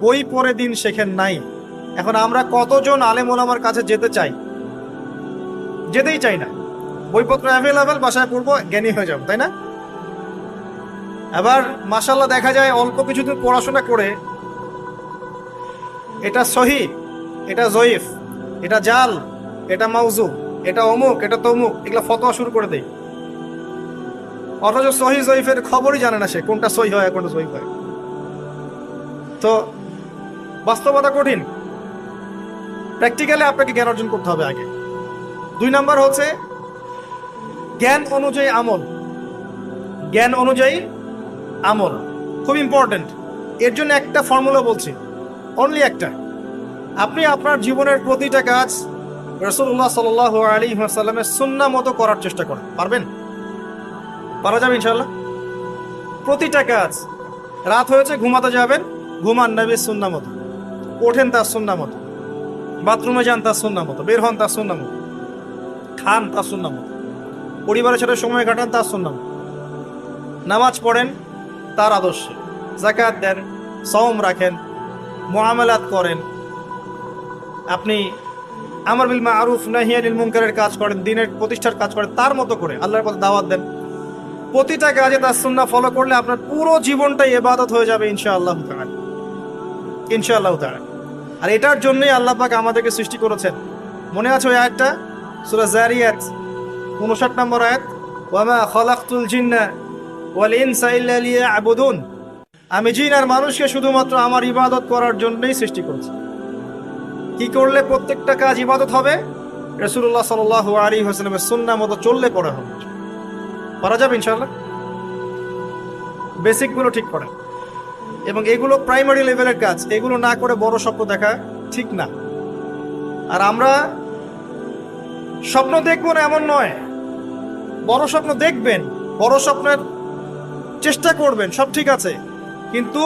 বই পড়ে দিন শেখেন নাই। এখন আমরা কতজন আলেম ওলামার কাছে যেতে চাই? যেতেই চাই না। বইপত্র অ্যাভেলেবেল, বাসায় পড়বো, জ্ঞানী হয়ে যাবো, তাই না? আবার মাশাআল্লাহ দেখা যায় অল্প কিছুদিন পড়াশোনা করে এটা সহি, এটা জয়ীফ, এটা জাল, এটা মাউজু, এটা অমুক, এটা তমুক, এগুলা ফতোয়া শুরু করে দেয়। অথচ সহি জয়ীফের খবরই জানে না সে, কোনটা সহি হয় কোনটা জয়ীফ হয়। তো বাস্তবতা কঠিন। প্র্যাকটিক্যালি আপনাকে জ্ঞান অর্জন করতে হবে আগে। 2 নাম্বার হচ্ছে জ্ঞান অনুযায়ী আমল। জ্ঞান অনুযায়ী আমল খুব ইম্পর্টেন্ট। এর জন্য একটা ফর্মুলা বলছি, অনলি একটা। আপনি আপনার জীবনের প্রতিটা কাজ রাসূলুল্লাহ সাল্লাল্লাহু আলাইহি ওয়াসাল্লামের সুন্নাহ মতো করার চেষ্টা করেন। পারবেন? পারা যাবে ইনশাআল্লাহ। প্রতিটা কাজ, রাত হয়েছে ঘুমাতে যাবেন, ঘুমান নবীর সুন্নাহ মতো, ওঠেন তার সুন্নাহ মতো, বাথরুমে যান তার সুন্নাহ মতো, বের হন তার সুন্নাহ মতো, খান তার সুন্নাহ মতো, পরিবারের সাথে সময় কাটান তার সুন্নাহ মতো, নামাজ পড়েন তার আদর্শে, যাকাত দেন, সওম রাখেন, মুআমালাত করেন, আপনি আমর বিল মারুফ নাহি আনিল মুনকারের কাজ করেন, দ্বীনের প্রতিষ্ঠার কাজ করেন, তার মতো করে আল্লাহর পথে দাওয়াত দেন। প্রতিটা কাজে তার সুন্নাহ ফলো করলে আপনার পুরো জীবনটাই ইবাদত হয়ে যাবে ইনশাআল্লাহ তাআলা, ইনশাআল্লাহ তাআলা। আর এটার জন্যই আল্লাহ পাক আমাদেরকে সৃষ্টি করেছেন। মনে আছে ওই আয়াতটা, সূরা যারিয়াত 59 নম্বর আয়াত, ওয়ামা খালাকতুল জিন্না ওয়াল ইনসা ইল্লা লিয়াবুদুন, আমি জিন আর মানুষকে শুধুমাত্র আমার ইবাদত করার জন্যই সৃষ্টি করেছি। কি করলে প্রত্যেকটা কাজ ইবাদত হবে? রাসূলুল্লাহ সাল্লাল্লাহু আলাইহি ওয়াসাল্লামের সুন্নাহ মতো চললে পড়া হবে। পারা যাবে ইনশাআল্লাহ। বেসিকগুলো ঠিক করা, এবং এগুলো প্রাইমারি লেভেলের কাজ। এগুলো না করে বড় স্বপ্ন দেখা ঠিক না। আর আমরা স্বপ্ন দেখবো না এমন নয়, বড় স্বপ্ন দেখবেন, বড় স্বপ্নের চেষ্টা করবেন, সব ঠিক আছে, কিন্তু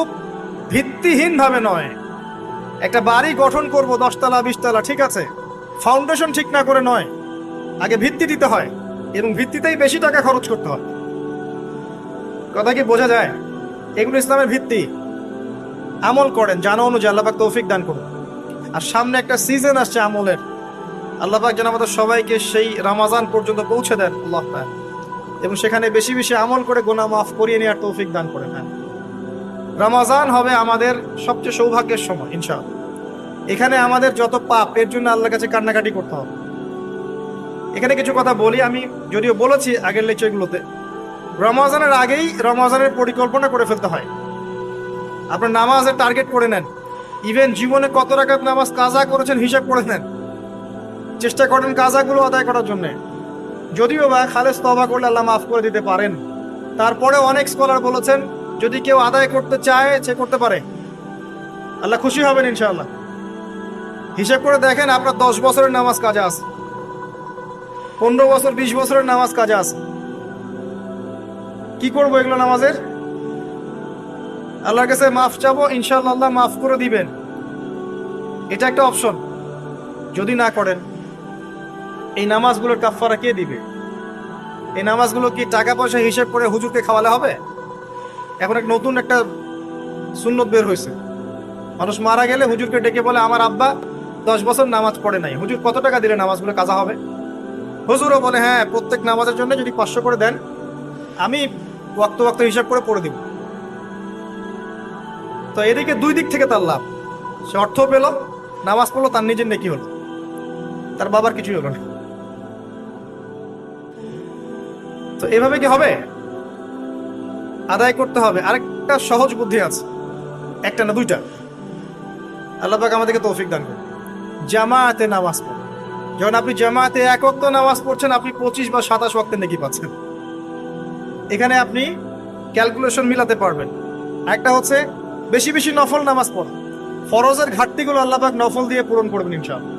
ভিত্তিহীন ভাবে নয়। একটা বাড়ি গঠন করব 10 তলা 20 তলা, ঠিক আছে, ফাউন্ডেশন ঠিক না করে নয়, আগে ভিত্তি দিতে হয় এবং ভিত্তিতেই বেশি টাকা খরচ করতে হয়। কথা কি বোঝা যায়? এগুলো ইসলামের ভিত্তি। আমল করেন জানা অনুযায়ী, আল্লাহ পাক তৌফিক দান করুন। আর সামনে একটা সিজন আসছে আমলের, আল্লাহ পাক যেন আমাদের সবাইকে সেই রমাজান পর্যন্ত পৌঁছে দেন আল্লাহ পাক, এবং সেখানে বেশি বেশি আমল করে গুনাহ মাফ করিয়ে নেওয়ার তৌফিক দান করেন। হ্যাঁ, রমাজান হবে আমাদের সবচেয়ে সৌভাগ্যের সময় ইনশাআল্লাহ। এখানে আমাদের যত পাপ, এর জন্য আল্লাহর কাছে কান্নাকাটি করতে হবে। এখানে কিছু কথা বলি, আমি যদিও বলেছি আগের লেকচারগুলোতে, রমজানের আগেই রমজানের পরিকল্পনা করে ফেলতে হয়। আপনার নামাজের টার্গেট করে নেন, ইভেন জীবনে কত রাকাত নামাজ কাজা করেছেন হিসাব করে নেন, চেষ্টা করেন কাজাগুলো আদায় করার জন্য। যদিও বা খালেস তওবা করলে আল্লাহ মাফ করে দিতে পারেন, তারপরে অনেক স্কলার বলেছেন যদি কেউ আদায় করতে চায় সে করতে পারে, আল্লাহ খুশি হবেন ইনশাআল্লাহ। হিসাব করে দেখেন, আপনার 10 বছরের নামাজ কাজা আছে, 15 বছর 20 বছরের নামাজ কাজা আছে, কি করবো এগুলো নামাজের? আল্লাহর কাছে মাফ চাবো, ইনশাআল্লাহ আল্লাহ মাফ করে দিবেন, এটা একটা অপশন। যদি না করেন, এই নামাজগুলোর কাফারা কে দিবে? এই নামাজগুলো কি টাকা পয়সা হিসেব করে হুজুরকে খাওয়ালে হবে? এখন এক নতুন একটা সুন্নত বের হয়েছে, মানুষ মারা গেলে হুজুরকে ডেকে বলে আমার আব্বা 10 বছর নামাজ পড়ে নাই, হুজুর কত টাকা দিলে নামাজগুলো কাজা হবে? হুজুরও বলে হ্যাঁ, প্রত্যেক নামাজের জন্য যদি 500 করে দেন আমি ওয়াক্ত ওয়াক্ত হিসাব করে পড়ে দিব। তো এদিকে দুই দিক থেকে তার লাভ, সে অর্থ পেল, নামাজ পড়লো, তার নিজের নেকি হলো, তার বাবার কিছুই হলো না। তো এভাবে কি হবে? আদায় করতে হবে। আরেকটা সহজ বুদ্ধি আছে, একটা না দুইটা, আল্লাহ পাক আমাদেরকে তৌফিক দান করুন। জামাতে নামাজ পড়ুন। যখন আপনি জামাতে এক ওয়াক্ত নামাজ পড়ছেন, আপনি 25 বা 27 ওয়াক্তের নেকি পাচ্ছেন। এখানে আপনি ক্যালকুলেশন মিলাতে পারবেন। একটা হচ্ছে বেশি বেশি নফল নামাজ পড়া, ফরজের ঘাটতিগুলো আল্লাহ পাক নফল দিয়ে পূরণ করবেন ইনশাআল্লাহ।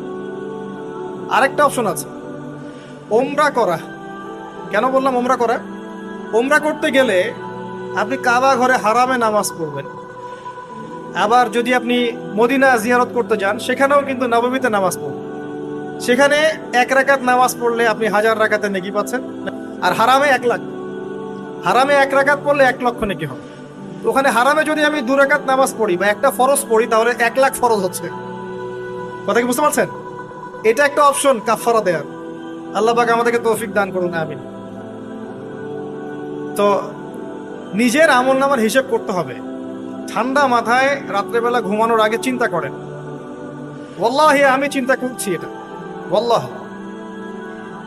আরেকটা অপশন আছে ওমরা করা। কেন বললাম ওমরা করা? ওমরা করতে গেলে আপনি কাবা ঘরে হারামে নামাজ পড়বেন, আবার যদি আপনি মদিনা জিয়ারত করতে যান সেখানেও কিন্তু নববীতে নামাজ পড়বেন। সেখানে 1 রাকাত নামাজ পড়লে আপনি 1000 রাকাতের নেকি পাচ্ছেন, আর হারামে 1 লাখ। হারামে 1 রাকাত পড়লে 1 লক্ষ নেকি হবে। ওখানে হারামে যদি আমি 2 রাকাত নামাজ পড়ি বা একটা ফরজ পড়ি, তাহলে 1 লাখ ফরজ হচ্ছে। কথা কি বুঝতে পারছেন? এটা একটা অপশন কাফারা দেয়ার। আল্লাহ পাক আমাদেরকে তৌফিক দান করুন, আমিন। তো নিজের আমল নামার হিসেব করতে হবে। ঠান্ডা মাথায় রাত্রেবেলা ঘুমানোর আগে চিন্তা করেন, ওয়াল্লাহি আমি চিন্তা করছি এটা, ওয়াল্লাহ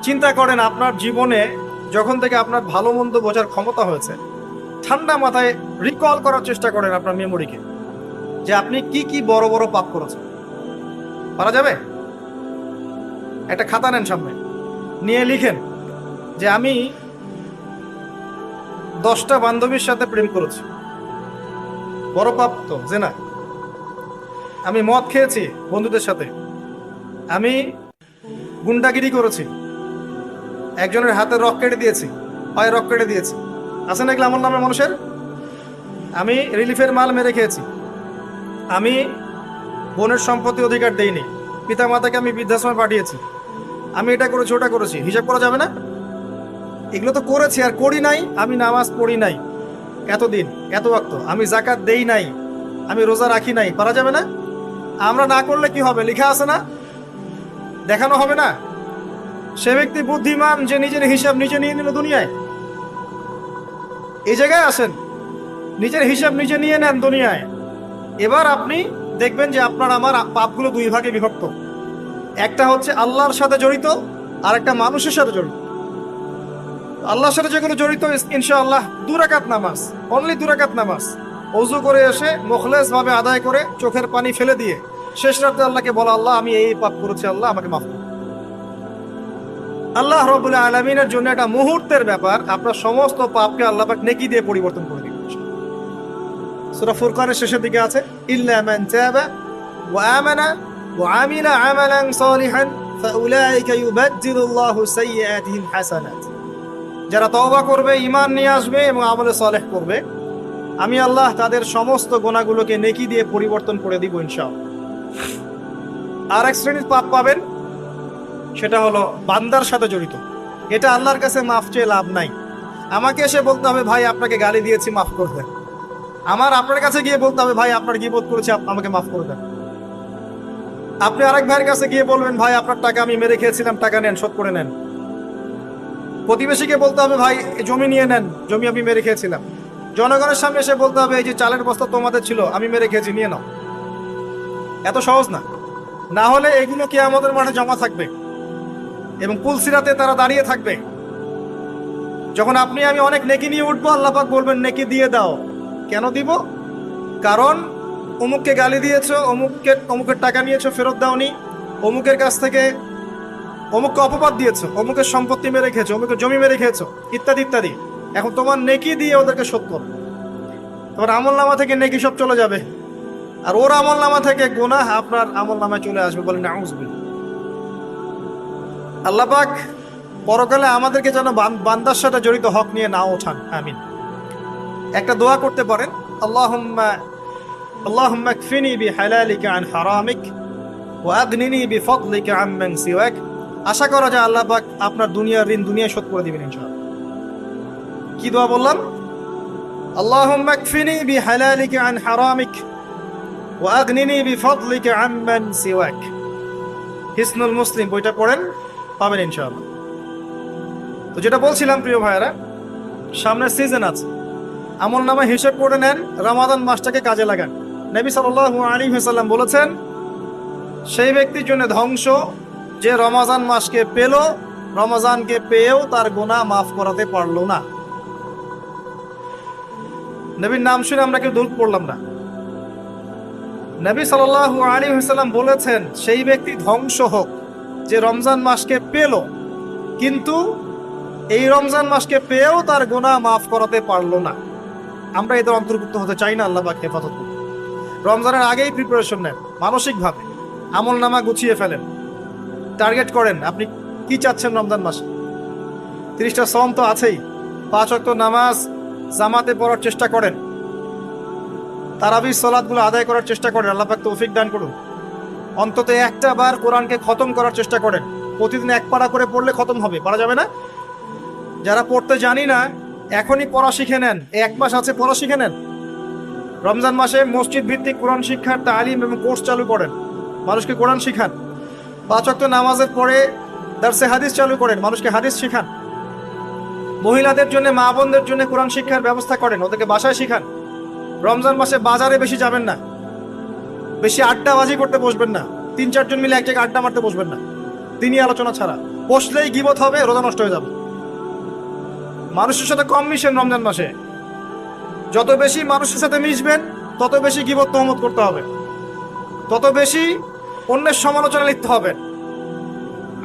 চিন্তা করেন আপনার জীবনে যখন থেকে আপনার ভালো মন্দ বোঝার ক্ষমতা হয়েছে, ঠান্ডা মাথায় রিকল করার চেষ্টা করেন আপনার মেমোরিকে, যে আপনি কি কি বড় বড় পাপ করেছেন। পারা যাবে? একটা খাতা নেন সামনে, নিয়ে লিখেন যে আমি 10টা বান্ধবীর সাথে প্রেম করেছি, বড় পাপ তো জেনা। আমি মদ খেয়েছি বন্ধুদের সাথে, আমি গুন্ডাগিরি করেছি, একজনের হাতে রক কেটে দিয়েছি, পায়ে রক কেটে দিয়েছি, আছে না এগুলো আমার নামে মানুষের? আমি রিলিফের মাল মেরে খেয়েছি, আমি বোনের সম্পত্তি অধিকার দেইনি, পিতা মাতাকে আমি বৃদ্ধাশ্রমে পাঠিয়েছি, আমি এটা করেছি ওটা করেছি। হিসাব করা যাবে না? এগুলো তো করেছি আর করি নাই। আমি নামাজ পড়ি নাই এতদিন এত ওয়াক্ত, আমি যাকাত দেই নাই, আমি রোজা রাখি নাই। পারা যাবে না? আমরা না করলে কি হবে? লেখা আছে না, দেখানো হবে না? সে ব্যক্তি বুদ্ধিমান যে নিজের হিসাব নিজে নিয়ে নিল দুনিয়ায়। এই জায়গায় আসেন, নিজের হিসাব নিজে নিয়ে নেন দুনিয়ায়। এবার আপনি দেখবেন যে আপনার আমার পাপগুলো 2 ভাগে বিভক্ত। একটা হচ্ছে আল্লাহর সাথে জড়িত, আর একটা মানুষের সাথে জড়িত। আল্লাহর সাথে যেগুলো জড়িত, ইনশাআল্লাহ 2 রাকাত নামাজ, অনলি 2 রাকাত নামাজ ওযু করে এসে মুখলেস ভাবে আদায় করে চোখের পানি ফেলে দিয়ে শেষ রাতে আল্লাহকে বলা, আল্লাহ আমি এই পাপ করেছি, আল্লাহ আমাকে মাফ করুন। আল্লাহ রাব্বুল আলামিনের জন্য এটা মুহূর্তের ব্যাপার, আপনার সমস্ত পাপকে আল্লাহ পাক নেকি দিয়ে পরিবর্তন করে দিবেন। সূরা ফুরকানের শেষের দিকে আছে, ইল্লা মান তাবা ওয়া আমানা ওয়া আমিলা আমালান সালিহান ফাউলাইকা ইউবাদদিলুল্লাহু সাইয়্যাতিহিম হাসানাত। যারা তওবা করবে, ঈমান নিয়ে আসবে এবং আমলে সালেহ করবে, আমি আল্লাহ তাদের সমস্ত গুনাহগুলোকে নেকি দিয়ে পরিবর্তন করে দিব ইনশাআল্লাহ। আর এক শ্রেণীর পাপ পাবেন, সেটা হলো বান্দার সাথে জড়িত। এটা আল্লাহর কাছে মাফ চেয়ে লাভ নাই। আমাকে এসে বলতে হবে ভাই আপনাকে গালি দিয়েছি মাফ করে দেন, আমার আপনার কাছে গিয়ে বলতে হবে ভাই আপনার গীবত করেছি আমাকে মাফ করে দেন। আপনি আরেক ভাইয়ের কাছে গিয়ে বলবেন ভাই আপনার টাকা আমি মেরে খেয়েছিলাম, টাকা নেন, শোধ করে নেন। প্রতিবেশীকে বলতে হবে ভাই জমি নিয়ে নেন, জমি আমি মেরে খেয়েছিলাম। জনগণের সামনে এসে বলতে হবে এই যে চালের বস্তা তোমাদের ছিল আমি মেরে খেয়েছি, নিয়ে নাও। এত সহজ না। না হলে এগুলো কিয়ামতের মাঠে জমা থাকবে এবং পুলসিরাতে তারা দাঁড়িয়ে থাকবে। যখন আপনি আমি অনেক নেকি নিয়ে উঠবো, আল্লাহ পাক বলবেন নেকি দিয়ে দাও। কেন দিব? কারণ অমুককে গালি দিয়েছো, অমুকের টাকা নিয়েছো ফেরত দাওনি, অমুকের কাছ থেকে অমুককে অপবাদ দিয়েছো, অমুকের সম্পত্তি মেরে খেয়েছো, অমুকের জমি মেরে খেয়েছো, ইত্যাদি ইত্যাদি। এখন তোমার নেকি দিয়ে ওদেরকে শোধ করো। তোমার আমল নামা থেকে নেকি সব চলে যাবে, আর ওর আমল নামা থেকে গুনাহ আপনার আমল নামায় চলে আসবে। বলেন নাউযুবিল্লাহ। আল্লাহ পাক পরকালে আমাদেরকে যেন বান্দার সাথে জড়িত হক নিয়ে না ওঠান। আমিন। একটা দোয়া করতে পারেন, আল্লাহুম্মা কফিনি বিহালালিকা আন হারামিক ওয়া আগনিনি বিফদলিকা আম্মান সিওয়াক। আশা করা যায় আল্লাহ পাক আপনার দুনিয়ার ঋণ দুনিয়ায় শোধ করে দিবেন ইনশাআল্লাহ। কি দোয়া বললাম? আল্লাহুম্মা কফিনি বিহালালিকা আন হারামিক ওয়া আগনিনি বিফদলিকা আম্মান সিওয়াক। হিসনুল মুসলিম বইটা পড়েন, পাবেন ইনশাআল্লাহ। তো যেটা বলছিলাম প্রিয় ভাইয়েরা, সামনে সিজন আছে, আমল নামা হিসেব করে নেন, রমাদান মাসটাকে কাজে লাগান। নবী সাল্লাল্লাহু আলাইহি ওয়াসাল্লাম বলেছেন সেই ব্যক্তির জন্য ধ্বংস যে রমজান মাসকে পেল, রমজানকে পেয়েও তার গুনাহ মাফ করাতে পারলো না। নবীর নাম শুনে আমরা কেউ দূর পড়লাম না। নবী সাল্লাল্লাহু আলাইহি ওয়াসাল্লাম বলেছেন সেই ব্যক্তি ধ্বংস হোক যে রমজান মাসকে পেল, কিন্তু এই রমজান মাসকে পেয়েও তার গুনাহ মাফ করাতে পারলো না। আমরা এদের অন্তর্ভুক্ত হতে চাই না। আল্লাহ পাক হেফাজত করুন। রমজানের আগেই প্রিপারেশন নেন, মানসিকভাবে আমল নামা গুছিয়ে ফেলেন, টার্গেট করেন আপনি কি চাচ্ছেন রমজান মাসে। 30টা সওম তো আছেই, 5 ওয়াক্ত নামাজ জামাতে পড়ার চেষ্টা করেন, তারাবির সালাতগুলো আদায় করার চেষ্টা করেন। আল্লাহ পাক তৌফিক দান করুন। অন্তত একটা বার কোরআনকে খতম করার চেষ্টা করেন। প্রতিদিন এক পারা করে পড়লে খতম হবে, পারা যাবে না? যারা পড়তে জানি না এখনই পড়া শিখে নেন, 1 মাস আছে পড়া শিখে নেন। রমজান মাসে মসজিদ ভিত্তিক কোরআন শিক্ষার তালিম এবং কোর্স চালু করেন, মানুষকে কোরআন শিখান। 5 ওয়াক্ত নামাজের পরে দারসে হাদিস চালু করেন, মানুষকে হাদিস শিখান। মহিলাদের জন্য, মা বোনদের জন্য কোরআন শিক্ষার ব্যবস্থা করেন, ওদেরকে বাসায় শিখান। রমজান মাসে বাজারে বেশি যাবেন না, বেশি আড্ডাবাজি করতে বসবেন না, 3-4 জন মিলে এক জায়গায় আড্ডা মারতে বসবেন না, দিনই আলোচনা ছাড়া। বসলেই গীবত হবে, রোজা নষ্ট হয়ে যাবে। মানুষের সাথে কম মিশেন রমজান মাসে। যত বেশি মানুষের সাথে মিশবেন তত বেশি গীবত তহমত করতে হবে, তত বেশি অন্যের সমালোচনা লিখতে হবে।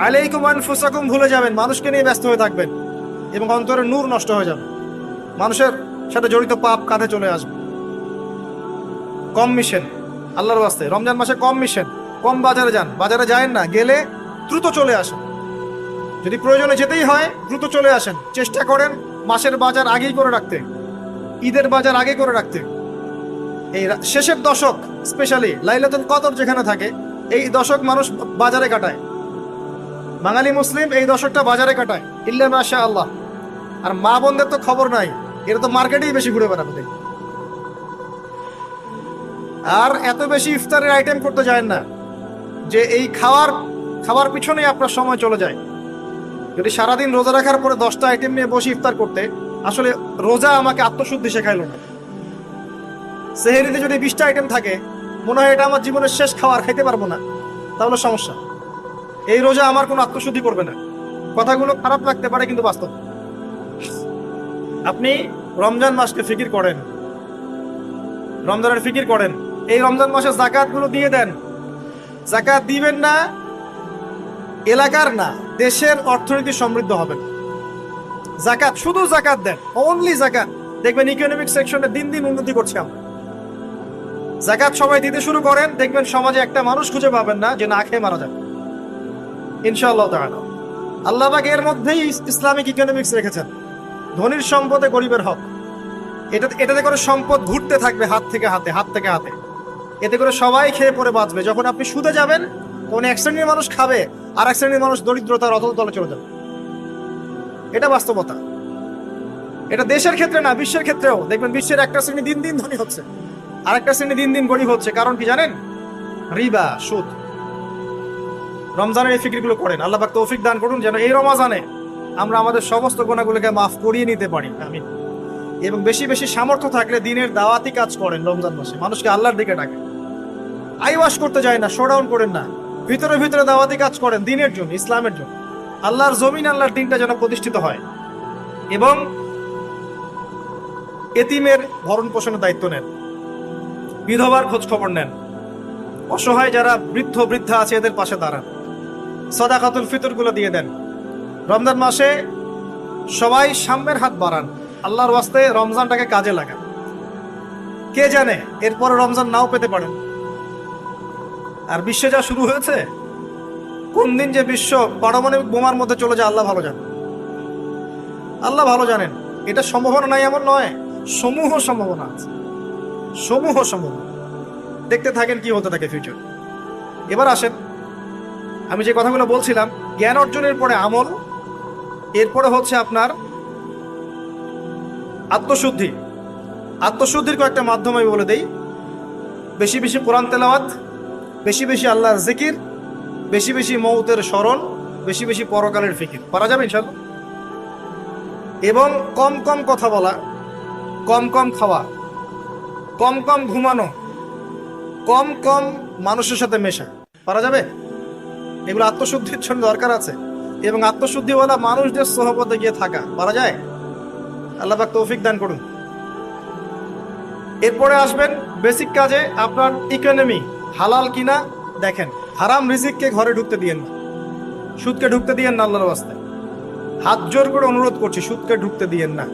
আলাইকুম আনফুসাকুম ভুলে যাবেন, মানুষকে নিয়ে ব্যস্ত হয়ে থাকবেন এবং অন্তরের নূর নষ্ট হয়ে যাবে। মানুষের সাথে জড়িত পাপ কাঁধে চলে আসবে। কম মিশেন আল্লাহর ওয়াস্তে। রমজান মাসে কম মিশেন, কম বাজারে যান। বাজারে যায়েন না, গেলে দ্রুত চলে আসেন। যদি প্রয়োজনে যেতেই হয় দ্রুত চলে আসেন। চেষ্টা করেন মাসের বাজার আগেই করে রাখতে, ঈদের বাজার আগে করে রাখতে। এই শেষের দশক, স্পেশালি লাইলাতুল কদর যেখানে থাকে, এই দশক মানুষ বাজারে কাটায়। বাঙালি মুসলিম এই দশকটা বাজারে কাটায়, ইল্লা মাশাআল্লাহ। আর মা বোনদের তো খবর নাই, এরা তো মার্কেটেই বেশি ঘুরে বেড়াবে। আর এত বেশি ইফতারের আইটেম করতে যায় না যে এই খাওয়ার পিছনেই আপনার সময় চলে যায়। যদি সারাদিন রোজা রাখার পরে 10টা আইটেম নিয়ে বসে ইফতার করতে, আসলে রোজা আমাকে আত্মশুদ্ধি শেখাইলো না। সেহেরিতে যদি 20টা আইটেম থাকে, মনে হয় এটা আমার জীবনের শেষ খাবার, খাইতে পারবো না, তাহলে সমস্যা। এই রোজা আমার কোনো আত্মশুদ্ধি করবে না। কথাগুলো খারাপ লাগতে পারে কিন্তু বাস্তব। আপনি রমজান মাসকে ফিকির করেন, রমজানের ফিকির করেন। এই রমজান মাসে যাকাতগুলো দিয়ে দেন। যাকাত দিবেন না, এলাকার না, দেশের অর্থনীতি সমৃদ্ধ হবে। যাকাত, শুধু যাকাত দেন, অনলি যাকাত। দেখবেন ইকোনমিক সেকশনে দিন দিন উন্নতি করছে আমরা। যাকাত সবাই দিতে শুরু করেন, দেখবেন সমাজে একটা মানুষ খুঁজে পাবেন না যে না খেয়ে মারা যাবে। ইনশাআল্লাহ তাআলা। আল্লাহ পাক এর মধ্যেই ইসলামিক ইকোনমিক্স রেখেছেন, ধনীর সম্পদে গরিবের হক। এটাতে করে সম্পদ ঘুরতে থাকবে হাত থেকে হাতে, হাত থেকে হাতে। এতে করে সবাই খেয়ে পরে বাঁচবে। যখন আপনি সুদে যাবেন, তখন এক শ্রেণীর মানুষ খাবে, আর এক শ্রেণীর মানুষ দরিদ্রতার অতলে চলে যাবে। এটা বাস্তবতা। এটা দেশের ক্ষেত্রে না, বিশ্বের ক্ষেত্রেও দেখবেন বিশ্বের একটা শ্রেণী দিন দিন ধনী হচ্ছে, আর একটা শ্রেণী দিন দিন গরিব হচ্ছে। কারণ কি জানেন? রিবা, সুদ। রমজানের এই ফিকিরগুলো করেন। আল্লাহ পাক তৌফিক দান করুন যেন এই রমজানে আমরা আমাদের সমস্ত গুনাহগুলোকে মাফ করিয়ে নিতে পারি। আমিন। এবং বেশি বেশি সামর্থ্য থাকলে দিনের দাওয়াতি কাজ করেন রমজান মাসে, মানুষকে আল্লাহর দিকে ডাকেন। আইওয়াশ করতে যায় না, শোডাউন করেন না, ভিতরে ভিতরে দাওয়াতি কাজ করেন দিনের জন্য, ইসলামের জন্য। আল্লাহর জমিন, আল্লাহর দিনটা যেন প্রতিষ্ঠিত হয়। এবং এতিমের ভরণ পোষণের দায়িত্ব নেন, বিধবার খোঁজ খবর নেন, অসহায় যারা বৃদ্ধ বৃদ্ধা আছে এদের পাশে দাঁড়ান, সাদাকাতুল ফিতর গুলো দিয়ে দেন। রমজান মাসে সবাই সাম্যের হাত বাড়ান, আল্লাহর ওয়াস্তে রমজানটাকে কাজে লাগান। কে জানে এরপরে রমজান নাও পেতে পারেন। আর বিশ্বে যা শুরু হয়েছে, কোন দিন যে বিশ্ব পারমাণবিক বোমার মধ্যে চলে যায় আল্লাহ ভালো জানেন। আল্লাহ ভালো জানেন। এটা সম্ভাবনা নাই এমন নয়, সমূহ সম্ভাবনা আছে, সমূহ সম্ভাবনা। দেখতে থাকেন কি হতে থাকে ফিউচার। এবার আসেন, আমি যে কথাগুলো বলছিলাম, জ্ঞান অর্জনের পরে আমল, এরপরে হচ্ছে আপনার আত্মশুদ্ধি। আত্মশুদ্ধির কয়েকটা মাধ্যম আমি বলে দেই। বেশি বেশি কোরআন তেলাওয়াত, বেশি বেশি আল্লাহর জিকির, বেশি বেশি মৌতের স্মরণ, বেশি বেশি পরকালের ফিকির। পারা যাবে ইনশাআল্লাহ। এবং কম কম কথা বলা, কম কম খাওয়া, কম কম ঘুমানো, কম কম মানুষের সাথে মেশা। পারা যাবে? এগুলো আত্মশুদ্ধির জন্য দরকার আছে। এবং আত্মশুদ্ধিওয়ালা মানুষদের সোহবতে গিয়ে থাকা। পারা যায়? আল্লাহ পাক তৌফিক দান করুন। এরপরে আসবেন বেসিক কাজে। আপনার ইকোনমি হালাল কিনা দেখেন। হারাম রিজিককে ঘরে ঢুকতে দিয়েন না, সুদকে ঢুকতে দিয়েন না। আল্লাহর ওয়াস্তে হাত জোর করে অনুরোধ করছি, সুদকে ঢুকতে দিয়েন না।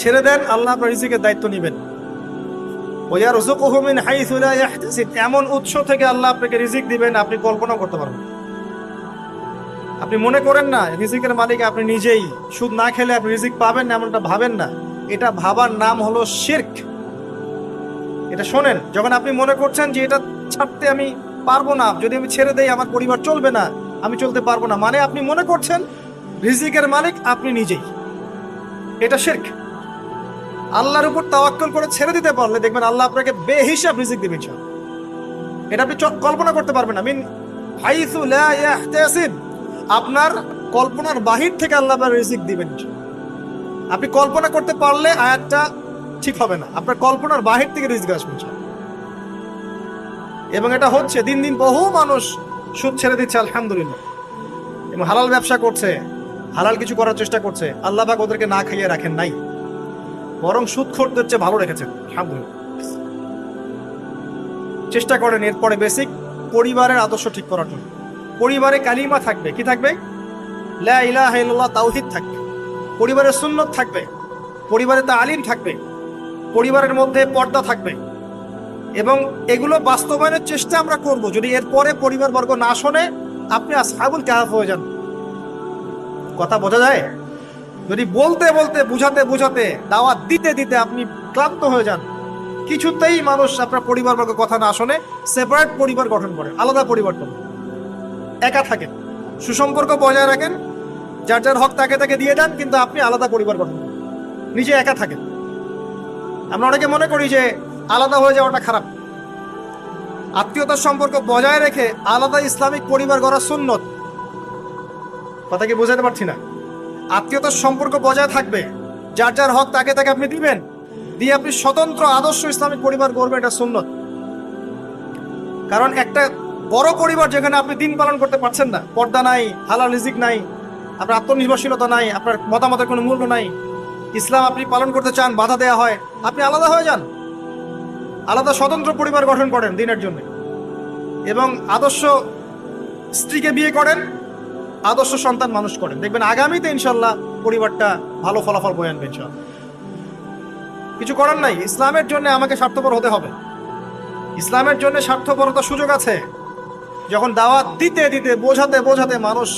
ছেড়ে দেন, আল্লাহ আপনার রিজিকের দায়িত্ব নেবেন। ওয়ারযুকুহু মিন হাইসু লা ইয়াহতাসিব, এমন উৎস থেকে আল্লাহ আপনাকে রিজিক দিবেন আপনি কল্পনা করতে পারবেন। আপনি মনে করেন না রিজিকের মালিক আপনি নিজেই, সুদ না খেলে আপনি রিজিক পাবেন না, এমনটা ভাবেন না। এটা ভাবার নাম হলো শিরক। এটা শোনেন, যখন আপনি মনে করছেন যে এটা ছাড়তে আমি পারবো না, যদি আমি ছেড়ে দেই আমার পরিবার চলবে না, আমি চলতে পারবো না, মানে আপনি মনে করছেন রিজিকের মালিক আপনি নিজেই। এটা শিরক। আল্লাহর উপর তাওয়াক্কুল করে ছেড়ে দিতে পারলে দেখবেন আল্লাহ আপনাকে বেহিসাব রিজিক দিবেন। এটা আপনি কল্পনা করতে পারবেন না। মিন হাইসু লা ইয়াহতাসিব, আপনার কল্পনার বাহির থেকে আল্লাহ আপনার রিজিক দিবেন। আপনি কল্পনা করতে পারলে আয়াতটা ঠিক হবে না, আপনার কল্পনার বাহির থেকে রিজিক আসবে। এবং এটা হচ্ছে দিন দিন বহু মানুষ সুদ ছেড়ে দিচ্ছে আলহামদুলিল্লাহ, এবং হালাল ব্যবসা করছে, হালাল কিছু করার চেষ্টা করছে। আল্লাহ পাক ওদেরকে না খাইয়ে রাখেন নাই, বরং সুদখোরদের চেয়ে ভালো রেখেছেন আলহামদুলিল্লাহ। চেষ্টা করেন এরপরে বেসিক পরিবারের আদর্শ ঠিক করার জন্য। পরিবারে কালিমা থাকবে, কি থাকবে? লা ইলাহা ইল্লাল্লাহ, তাওহীদ থাকবে। পরিবারের সুন্নত থাকবে, পরিবারে তালিম থাকবে, পরিবারের মধ্যে পর্দা থাকবে। এবং এগুলো বাস্তবায়নের চেষ্টা আমরা করব। যদি এরপরে পরিবারবর্গ না শোনে, আপনি আসহাবুল কাহফ হয়ে যান। কথা বোঝা যায়? যদি বলতে বলতে বুঝাতে বুঝাতে দাওয়াত দিতে দিতে আপনি ক্লান্ত হয়ে যান, কিছুতেই মানুষ আপনার পরিবারবর্গ কথা না শোনে, সেপারেট পরিবার গঠন করে, আলাদা পরিবার গঠন, একা থাকেন, সুসম্পর্ক বজায় রাখেন, যার যার হক তাকে তাকে দিয়ে দেন, কিন্তু আপনি আলাদা পরিবার গঠন করেন, নিজে একা থাকেন। আমরা অনেকে মনে করি যে আলাদা হয়ে যাওয়াটা খারাপ। আত্মীয়তার সম্পর্ক বজায় রেখে আলাদা ইসলামিক পরিবার গড়া সুন্নত। কথা কি বোঝাতে পারছি না? আত্মীয়তার সম্পর্ক বজায় থাকবে, যার যার হক তাকে তাকে আপনি দিবেন, দিয়ে আপনি স্বতন্ত্র আদর্শ ইসলামিক পরিবার গড়বেন, এটা সুন্নত। কারণ একটা বড় পরিবার যেখানে আপনি দিন পালন করতে পারছেন না, পর্দা নাই, হালাল রিজিক নাই, আপনার আত্মনির্ভরশীলতা নাই, আপনার মতামতের কোনো মূল্য নাই, ইসলাম আপনি পালন করতে চান বাধা দেয়া হয়, আপনি আলাদা হয়ে যান, আলাদা স্বতন্ত্র পরিবার গঠন করেন দিনের জন্য, এবং আদর্শ স্ত্রীকে বিয়ে করেন, আদর্শ সন্তান মানুষ করেন। দেখবেন আগামীতে ইনশাল্লাহ পরিবারটা ভালো ফলাফল বয়ে আনবে ইনশাল্লাহ। কিছু করার নাই, ইসলামের জন্য আমাকে স্বার্থপর হতে হবে। ইসলামের জন্য স্বার্থপরতার সুযোগ আছে, যখন দাওয়াত দিতে দিতে বোঝাতে বোঝাতে মানুষ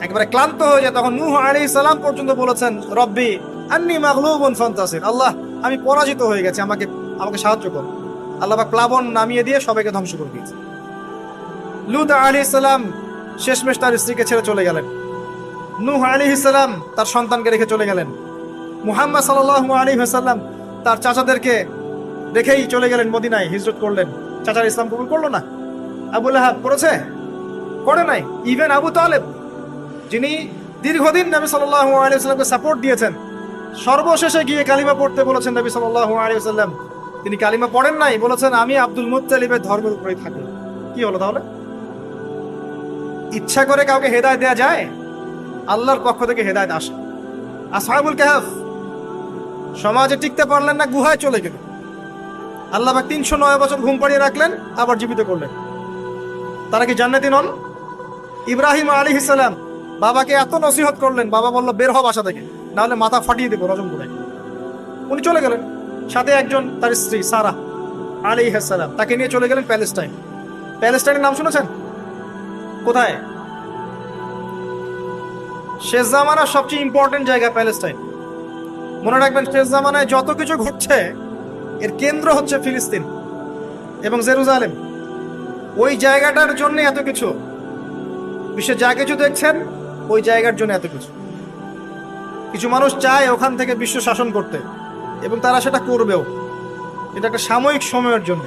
একেবারে ক্লান্ত হয়ে যায়, তখন নূহ আলাইহিস সালাম পর্যন্ত বলেছেন, রব্বি আন্নী মাগলুবুন ফান্তাসির, আল্লাহ আমি পরাজিত হয়ে গেছি, আমাকে সাহায্য করো। আল্লাহ পাক প্লাবন নামিয়ে দিয়ে সবাইকে ধ্বংস করে দিয়েছে। লূত আলাইহিস সালাম শেষমেশ তার স্ত্রীকে ছেড়ে চলে গেলেন। নূহ আলাইহিস সালাম তার সন্তানকে রেখে চলে গেলেন। মুহাম্মদ সাল্লাল্লাহু আলাইহি ওয়াসাল্লাম তার চাচাদেরকে রেখেই চলে গেলেন মদিনায়, হিজরত করলেন। চাচার ইসলাম কবুল করলো না। আবু লাহাব করেছে? করে নাই। ইভেন আবু তালেব, যিনি দীর্ঘদিন নবী সাল্লাল্লাহু আলাইহি ওয়াসাল্লামকে সাপোর্ট দিয়েছেন, সর্বশেষে গিয়ে কালিমা পড়তে বলেছেন নবী সাল্লাল্লাহু আলাইহি ওয়াসাল্লাম, তিনি কালিমা পড়েন নাই, বলেছেন আমি আব্দুল মুত্তালিবের ধর্মের উপরেই থাকবো। কি হলো তাহলে? ইচ্ছা করে কাউকে হেদায়েত দেয়া যায়? আল্লাহর পক্ষ থেকে হেদায়েত আসে। আসহাবুল কাহফ সমাজে টিকতে পারলেন না, গুহায় চলে গেল। আল্লাহ পাক 309 বছর ঘুম পাড়িয়ে রাখলেন, আবার জীবিত করলেন। তারা কি জান্নাতি নন? ইব্রাহিম আলাইহিস সালাম বাবাকে এত নসিহত করলেন, বাবা বলল বের হ বাসা থেকে, না হলে মাথা ফাটিয়ে দেবো রজম করে। উনি চলে গেলেন, সাথে একজন তার স্ত্রী সারা আলাইহিস সালাম, তাকে নিয়ে চলে গেলেন প্যালেস্টাইন। প্যালেস্টাইনের নাম শুনেছেন? কোথায়? শেষ জামানার সবচেয়ে ইম্পর্টেন্ট জায়গা প্যালেস্টাইন। মনে রাখবেন, শেষ জামানায় যত কিছু ঘটছে এর কেন্দ্র হচ্ছে ফিলিস্তিন এবং জেরুজালেম। ওই জায়গাটার জন্য এত কিছু, বিশ্বে যা কিছু দেখছেন ওই জায়গার জন্য এত কিছু। কিছু মানুষ চায় ওখান থেকে বিশ্ব শাসন করতে, এবং তারা সেটা করবেও। এটা একটা সাময়িক সময়ের জন্য,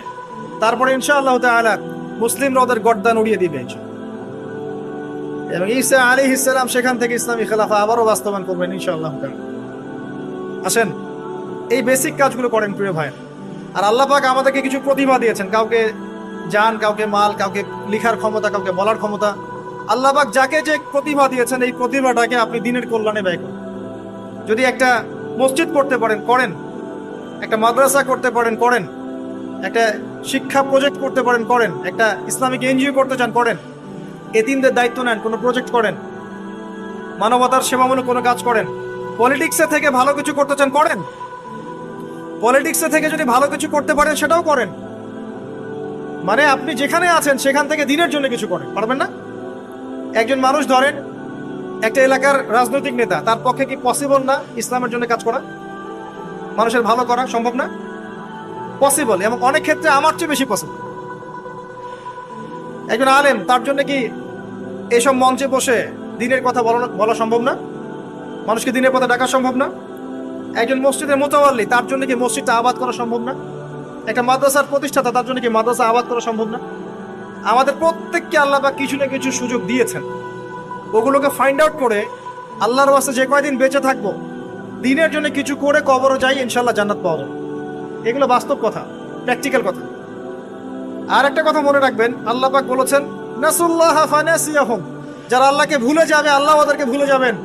তারপরে ইনশাআল্লাহ তাআলা মুসলিমরা ওদের গর্দান উড়িয়ে দিবে। এবং ঈসা আলাইহিস সালাম সেখান থেকে ইসলামী খেলাফা আবারও বাস্তবায়ন করবেন ইনশাআল্লাহ তাআলা। আসেন, এই বেসিক কাজগুলো করেন প্রিয় ভাই। আর আল্লাহ পাক আমাদেরকে কিছু প্রতিভা দিয়েছেন, কাউকে জান, কাউকে মাল, কাউকে লিখার ক্ষমতা, কাউকে বলার ক্ষমতা। আল্লাহ পাক যাকে যে প্রতিভা দিয়েছেন, এই প্রতিভাটাকে আপনি দিনের কল্যাণে ব্যয় করুন। যদি একটা মসজিদ করতে পারেন করেন, একটা মাদ্রাসা করতে পারেন করেন, একটা শিক্ষা প্রজেক্ট করতে পারেন করেন, একটা ইসলামিক এনজিও করতে চান করেন, এতিমদের দায়িত্ব নেন, কোনো প্রজেক্ট করেন, মানবতার সেবামূলক কোনো কাজ করেন। পলিটিক্সে থেকে ভালো কিছু করতে চান করেন, পলিটিক্সে থেকে যদি ভালো কিছু করতে পারেন সেটাও করেন। মানে আপনি যেখানে আছেন সেখান থেকে দিনের জন্য কিছু করেন, পারবেন না? একজন মানুষ ধরেন একটা এলাকার রাজনৈতিক নেতা, তার পক্ষে কি পসিবল না ইসলামের জন্য কাজ করা, মানুষের ভালো করা? সম্ভব না? পসিবল, এবং অনেক ক্ষেত্রে আমার চেয়ে বেশি পসিবল। একজন আলেম, তার জন্য কি এইসব মঞ্চে বসে দিনের কথা বলা সম্ভব না? মানুষকে দিনের পথে ডাকা সম্ভব না? একজন মসজিদের মুতাওয়াল্লি, তার জন্য কি মসজিদটা আবাদ করা সম্ভব না? একটা মাদ্রাসার প্রতিষ্ঠাতা, তার জন্য কি মাদ্রাসা আবাদ করা সম্ভব না? আমাদের প্রত্যেককে আল্লাহ পাক কিছু না কিছু সুযোগ দিয়েছেন, ওগুলোকে ফাইন্ড আউট করে আল্লাহর ওয়াস্তে যে কয়দিন বেঁচে থাকবো দিনের জন্য কিছু করে কবরও যাই, ইনশাআল্লাহ জান্নাত পাওয়া যাবে। এগুলো বাস্তব কথা, প্র্যাকটিক্যাল কথা। আর একটা কথা মনে রাখবেন, আল্লাহ পাক বলেছেন নাসুল্লাহ ফানাসিয়াহুম, যারা আল্লাহকে ভুলে যাবে আল্লাহ ওদেরকে ভুলে যাবেন।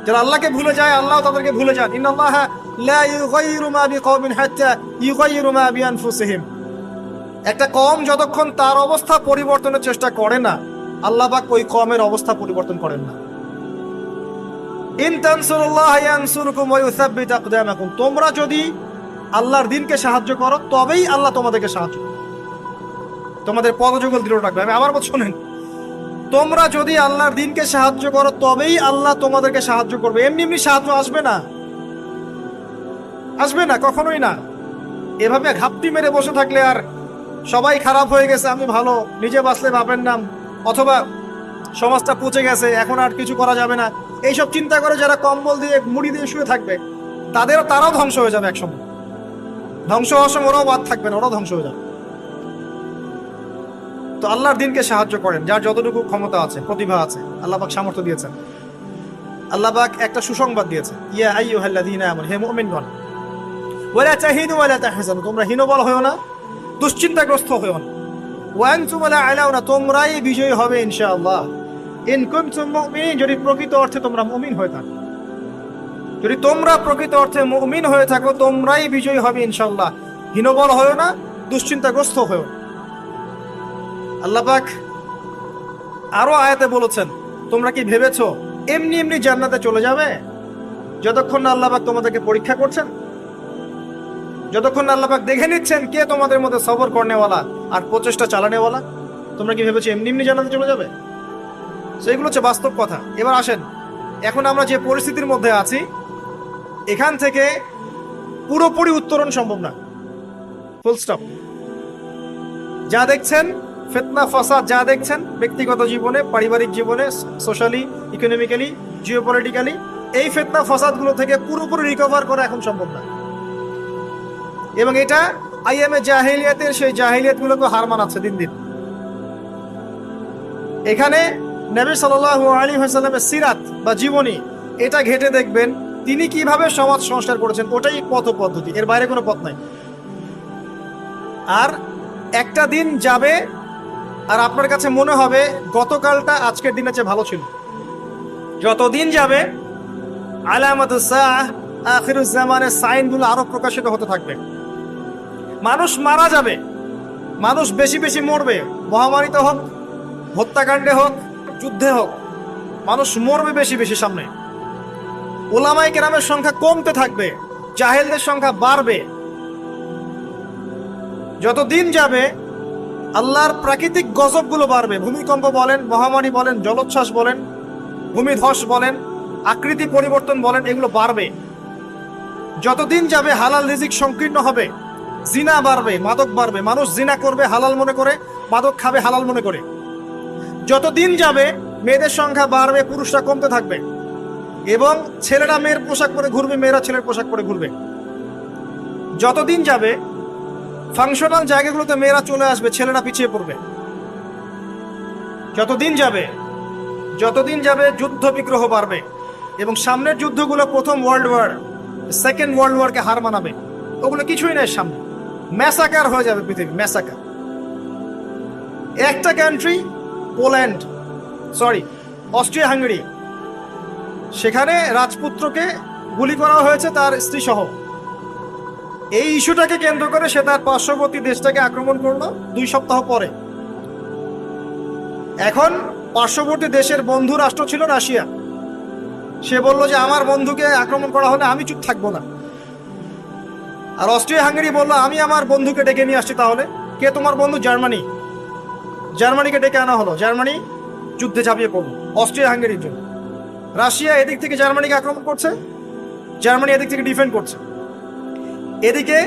যারা আল্লাহকে ভুলে যায় আল্লাহ তাদেরকে ভুলে যান। ইন্নাল্লাহা লা ইউগাইয়িরু মা বিকওমিন হাত্তা ইউগাইয়িরু মা বিআনফুসিহিম। একটা কওম যতক্ষণ তার অবস্থা পরিবর্তনের চেষ্টা করে না, আল্লাহ পাক ওই কওমের অবস্থা পরিবর্তন করেন না। ইন তানসুরুল্লাহ ইয়ানসুরকুম ওয়া ইউসাব্বিত আকদামাকুম, তোমরা যদি আল্লাহর দ্বীনকে সাহায্য করো তবেই আল্লাহ তোমাদেরকে সাহায্য করবে, তোমাদের পদযুগল দৃঢ় রাখবে। আমি আবার বলছি, শুনেন, তোমরা যদি আল্লাহর দ্বীনকে সাহায্য করো তবেই আল্লাহ তোমাদেরকে সাহায্য করবে। এমনি এমনি সাহায্য আসবে না, আসবে না, কখনোই না। এভাবে ঘাপটি মেরে বসে থাকলে আর সবাই খারাপ হয়ে গেছে, আমি ভালো, নিজে বাঁচলে বাপের নাম, অথবা সমাজটা পচে গেছে, এখন আর কিছু করা যাবে না, এইসব চিন্তা করে যারা কম্বল দিয়ে মুড়ি দিয়ে শুয়ে থাকবে, তারাও ধ্বংস হয়ে যাবে একসময়। ধ্বংস হওয়ার সময় ওরাও বাদ থাকবে না, ওরাও ধ্বংস হয়ে যাবে। তো আল্লাহর দ্বীনকে সাহায্য করেন, যার যতটুকু ক্ষমতা আছে, প্রতিভা আছে, আল্লাহ পাক সামর্থ্য দিয়েছেন। আল্লাহ পাক একটা সুসংবাদ দিয়েছেন, ইয়া আইয়ুহাল্লাযীনা আমানু, হে মুমিনগণ, ওয়ালা তাহিনু ওয়ালা তাহজানু, তোমরা হীনবল হয়ো না, দুশ্চিন্তাগ্রস্ত হয়ো না, ওয়া আনতুম লা আলাউনা, তোমরাই বিজয়ী হবে ইনশাআল্লাহ। ইন কুনতুম মুমিনিন, যদি প্রকৃত অর্থে তোমরা মুমিন হয়ে থাকো, যদি তোমরা প্রকৃত অর্থে মুমিন হয়ে থাকো তোমরাই বিজয়ী হবে ইনশাআল্লাহ। হীনবল হয়ো না, দুশ্চিন্তাগ্রস্ত হয়ো না। আল্লাহ পাক আরো আয়াতে বলেছেন, তোমরা কি ভেবেছো এমনি এমনি জান্নাতে চলে যাবে? যতক্ষণ না আল্লাহ পাক তোমাদেরকে পরীক্ষা করছেন, যতক্ষণ না আল্লাহ পাক দেখে নিচ্ছেন কে তোমাদের মধ্যে সবর করনেওয়ালা আর প্রচেষ্টা চালানেওয়ালা। তোমরা কি ভেবেছো এমনি এমনি জান্নাতে চলে যাবে? সেগুলো হচ্ছে বাস্তব কথা। এবার আসেন, এখন আমরা যে পরিস্থিতির মধ্যে আছি, এখান থেকে পুরোপুরি উত্তরণ সম্ভব না, ফুল স্টপ। যা দেখছেন ফিতনা ফাসাদ, যা দেখছেন ব্যক্তিগত জীবনে, পারিবারিক জীবনে, সোশ্যালি, ইকোনমিক্যালি, জিওপলিটিক্যালি, এই ফিতনা ফাসাদগুলো থেকে পুরোপুরি রিকভার করা এখন সম্ভব না। এবং এটা আইএমএ জাহিলিয়াতের সেই জাহিলিয়াতগুলোকে হার মানাচ্ছে দিন দিন। এখানে নবী সাল্লাল্লাহু আলাইহি ওয়াসাল্লামের সিরাত বা জীবনী, এটা ঘেটে দেখবেন তিনি কিভাবে সমাজ সংস্কার করেছেন, ওটাই পথ পদ্ধতি, এর বাইরে কোনো পথ নাই। আর একটা দিন যাবে আর আপনার কাছে মনে হবে গতকালটা আজকের দিনের চেয়ে ভালো ছিল। যতদিন যাবে আলামাতুস সাআহ, আখিরুজ জামানের সাইনগুলো আরো প্রকাশিত হতে থাকবে। মানুষ মারা যাবে, মানুষ বেশি বেশি মরবে, মহামারীতে হোক, হত্যাকাণ্ডে হোক, যুদ্ধে হোক, মানুষ মরবে বেশি বেশি সামনে। উলামায়ে কেরামের সংখ্যা কমতে থাকবে, জাহেলদের সংখ্যা বাড়বে। যত দিন যাবে আল্লাহর প্রাকৃতিক গজবগুলো বাড়বে। ভূমিকম্প বলেন, মহামারী বলেন, জলোচ্ছ্বাস বলেন, ভূমিধস বলেন, আকৃতি পরিবর্তন বলেন, এগুলো বাড়বে। যতদিন যাবে হালাল রিজিক সংকীর্ণ হবে, জিনা বাড়বে, মাদক বাড়বে, মানুষ জিনা করবে হালাল মনে করে, মাদক খাবে হালাল মনে করে। যতদিন যাবে মেয়েদের সংখ্যা বাড়বে, পুরুষরা কমতে থাকবে, এবং ছেলেরা মেয়ের পোশাক পরে ঘুরবে, মেয়েরা ছেলের পোশাক পরে ঘুরবে। যতদিন যাবে ফাংশনাল জায়গাগুলোতে মেয়েরা চলে আসবে, ছেলেরা পিছিয়ে পড়বে। যতদিন যাবে যুদ্ধ বিগ্রহ বাড়বে, এবং সামনের যুদ্ধগুলো প্রথম ওয়ার্ল্ড ওয়ার, সেকেন্ড ওয়ার্ল্ড ওয়ারকে হার মানাবে। ওগুলো কিছুই নাই সামনে, ম্যাসাকার হয়ে যাবে পৃথিবী, ম্যাসাকার। একটা কান্ট্রি, অস্ট্রিয়া হাঙ্গেরি, সেখানে রাজপুত্রকে গুলি করা হয়েছে তার স্ত্রী সহ। এই ইস্যুটাকে কেন্দ্র করে সে তার পার্শ্ববর্তী দেশটাকে আক্রমণ করলো 2 সপ্তাহ পরে। এখন পার্শ্ববর্তী দেশের বন্ধু রাষ্ট্র ছিল রাশিয়া। সে বলল যে আমার বন্ধুকে আক্রমণ করা হলে আমি চুপ থাকবো না। আর অস্ট্রিয়া হাঙ্গেরি বলল আমি আমার বন্ধুকে ডেকে নিয়ে আসছি। তাহলে কে তোমার বন্ধু? জার্মানিকে ডেকে আনা হলো। জার্মানি যুদ্ধে ঝাঁপিয়ে পড়লো অস্ট্রিয়া হাঙ্গেরির জন্য। রাশিয়া এদিক থেকে জার্মানিকে আক্রমণ করছে, জার্মানি এদিক থেকে ডিফেন্ড করছে। এদিকে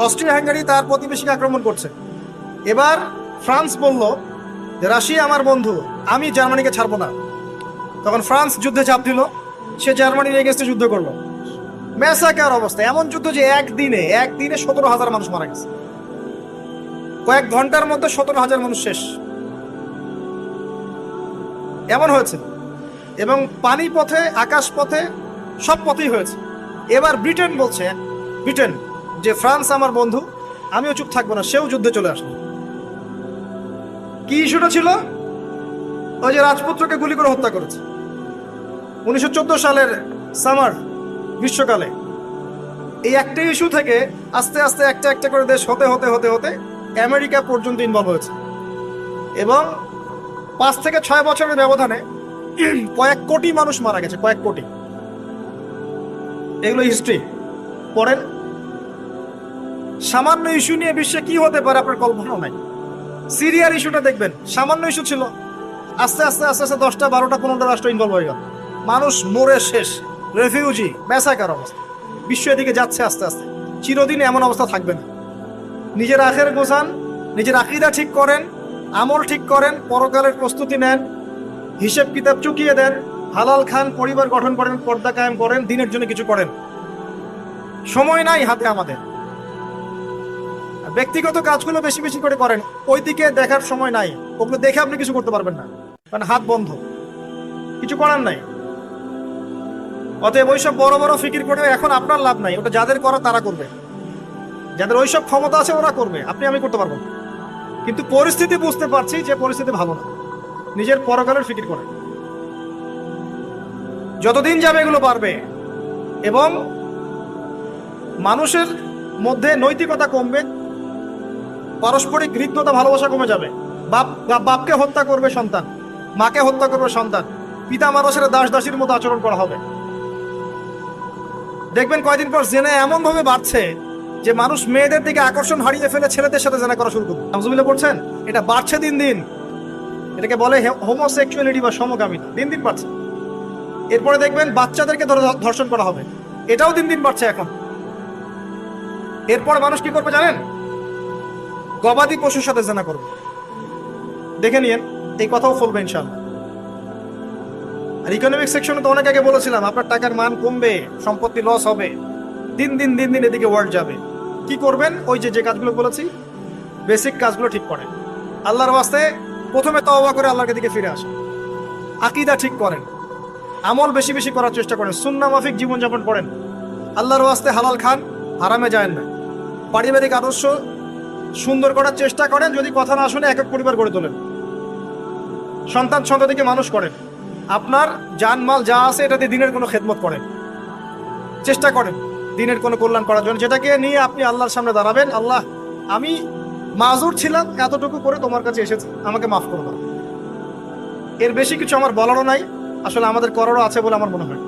অস্ট্রিয়া হাঙ্গেরি তার প্রতিবেশীকে আক্রমণ করছে। এবার ফ্রান্স বলল যে রাশিয়া আমার বন্ধু, আমি জার্মানিকে ছাড়বো না। তখন ফ্রান্স যুদ্ধে চাপ দিল, সে জার্মানির এগেইনস্টে যুদ্ধ করলো। ম্যাসাকার অবস্থা, এমন যুদ্ধ যে একদিনে 17,000 মানুষ মারা গেছে। কয়েক ঘন্টার মধ্যে 17,000 মানুষ শেষ, এমন হয়েছে। এবং পানি পথে, আকাশ পথে, সব পথেই হয়েছে। এবার ব্রিটেন বলছে যে ফ্রান্স আমার বন্ধু, আমিও চুপ থাকবো না, সেও যুদ্ধে চলে আসলো। কি ইস্যুটা ছিল? ওই যে রাজপুত্রকে গুলি করে হত্যা করেছে 1914 সালের সামার গ্রীষ্মকালে। এই একটা ইস্যু থেকে আস্তে আস্তে একটা করে দেশ হতে হতে হতে হতে আমেরিকা পর্যন্ত ইনভলভ হয়েছে। এবং 5 থেকে 6 বছরের ব্যবধানে কয়েক কোটি মানুষ মারা গেছে, কয়েক কোটি। এগুলো হিস্ট্রি পড়েন। সামান্য ইস্যু নিয়ে বিশ্বে কি হতে পারে আপনার কল্পনাও নাই। সিরিয়ার ইস্যুটা দেখবেন, সামান্য ইস্যু ছিল, আস্তে আস্তে 10টা 12টা 15টা রাষ্ট্র ইনভলভ হয়ে গেল। মানুষ মরে শেষ, রেফিউজি, ম্যাসাকার অবস্থা। বিশ্ব এদিকে যাচ্ছে আস্তে আস্তে। চিরদিন এমন অবস্থা থাকবে না। নিজের আখের গোছান, নিজের আকীদা ঠিক করেন, আমল ঠিক করেন, পরকালের প্রস্তুতি নেন, হিসেব কিতাব চুকিয়ে দেন, হালাল খান, পরিবার গঠন করেন, পর্দা কায়েম করেন, দিনের জন্য কিছু করেন। সময় নাই হাতে আমাদের। ব্যক্তিগত কাজগুলো বেশি বেশি করে করেন, ওই দিকে দেখার সময় নাই। ওগুলো দেখে আপনি কিছু করতে পারবেন না, কারণ হাত বন্ধ, কিছু করার নাই। অতএব ওইসব বড় বড় ফিকির করে এখন আপনার লাভ নাই। ওটা যাদের করা তারা করবে, যাদের ওইসব ক্ষমতা আছে ওরা করবে, আমি করতে পারবো না। কিন্তু পরিস্থিতি বুঝতে পারছি যে পরিস্থিতি ভালো না, নিজের পরকালের ফিকির করে। যতদিন যাবে এগুলো বাড়বে, এবং মানুষের মধ্যে নৈতিকতা কমবে, পারস্পরিক হৃদ্যতা, ভালোবাসা কমে যাবে। বাপকে হত্যা করবে সন্তান, মাকে হত্যা করবে সন্তান, পিতা মাতার সাথে দাস দাসীর মতো আচরণ করা হবে। দেখবেন কয়দিন পর জেনা এমন ভাবে বাড়ছে যে মানুষ মেয়েদের দিকে আকর্ষণ হারিয়ে ফেলে ছেলেদের সাথে জেনা করা শুরু করবে। নাউজুবিল্লাহ পড়ছেন? এটা বাড়ছে দিন দিন। এটাকে বলে হোমোসেক্সুয়ালিটি বা সমকামিতা, দিন দিন বাড়ছে। এরপরে দেখবেন বাচ্চাদেরকে ধর্ষণ করা হবে, এটাও দিন দিন বাড়ছে এখন। এরপর মানুষ কি করবে জানেন? গবাদি পশুর সাথে জেনা করবে। দেখে নিয়েন, এই কথাও বলবে ইনশাআল্লাহ। আর ইকোনমিক সেকশনে তো অনেক আগে বলেছিলাম, আপনার টাকার মান কমবে, সম্পত্তি লস হবে, দিন দিন দিন দিন এদিকে ওয়ার্ল্ড যাবে। কি করবেন? ওই যে কাজগুলো বলেছি, বেসিক কাজগুলো ঠিক করেন। আল্লাহর ওয়াস্তে প্রথমে তওবা করে আল্লাহর দিকে ফিরে আসেন, আকীদা ঠিক করেন, আমল বেশি বেশি করার চেষ্টা করেন, সুন্নাহ মাফিক জীবনযাপন করেন, আল্লাহর ওয়াস্তে হালাল খান, হারামে যায় না। পারিবারিক আদর্শ সুন্দর করার চেষ্টা করেন, যদি কথা না শুনে একক পরিবার গড়ে তোলেন, সন্তান সন্ততিকে মানুষ করেন, আপনার জানমাল যা আছে এটাতে দিনের কোনো খেদমত করেন, চেষ্টা করেন দিনের কোনো কল্যাণ করার জন্য, যেটাকে নিয়ে আপনি আল্লাহর সামনে দাঁড়াবেন, আল্লাহ আমি মাজুর ছিলাম, এতটুকু করে তোমার কাছে এসেছি, আমাকে মাফ করে দাও। এর বেশি কিছু আমার বলারও নাই, আসলে আমাদের করারও আছে বলে আমার মনে হয়।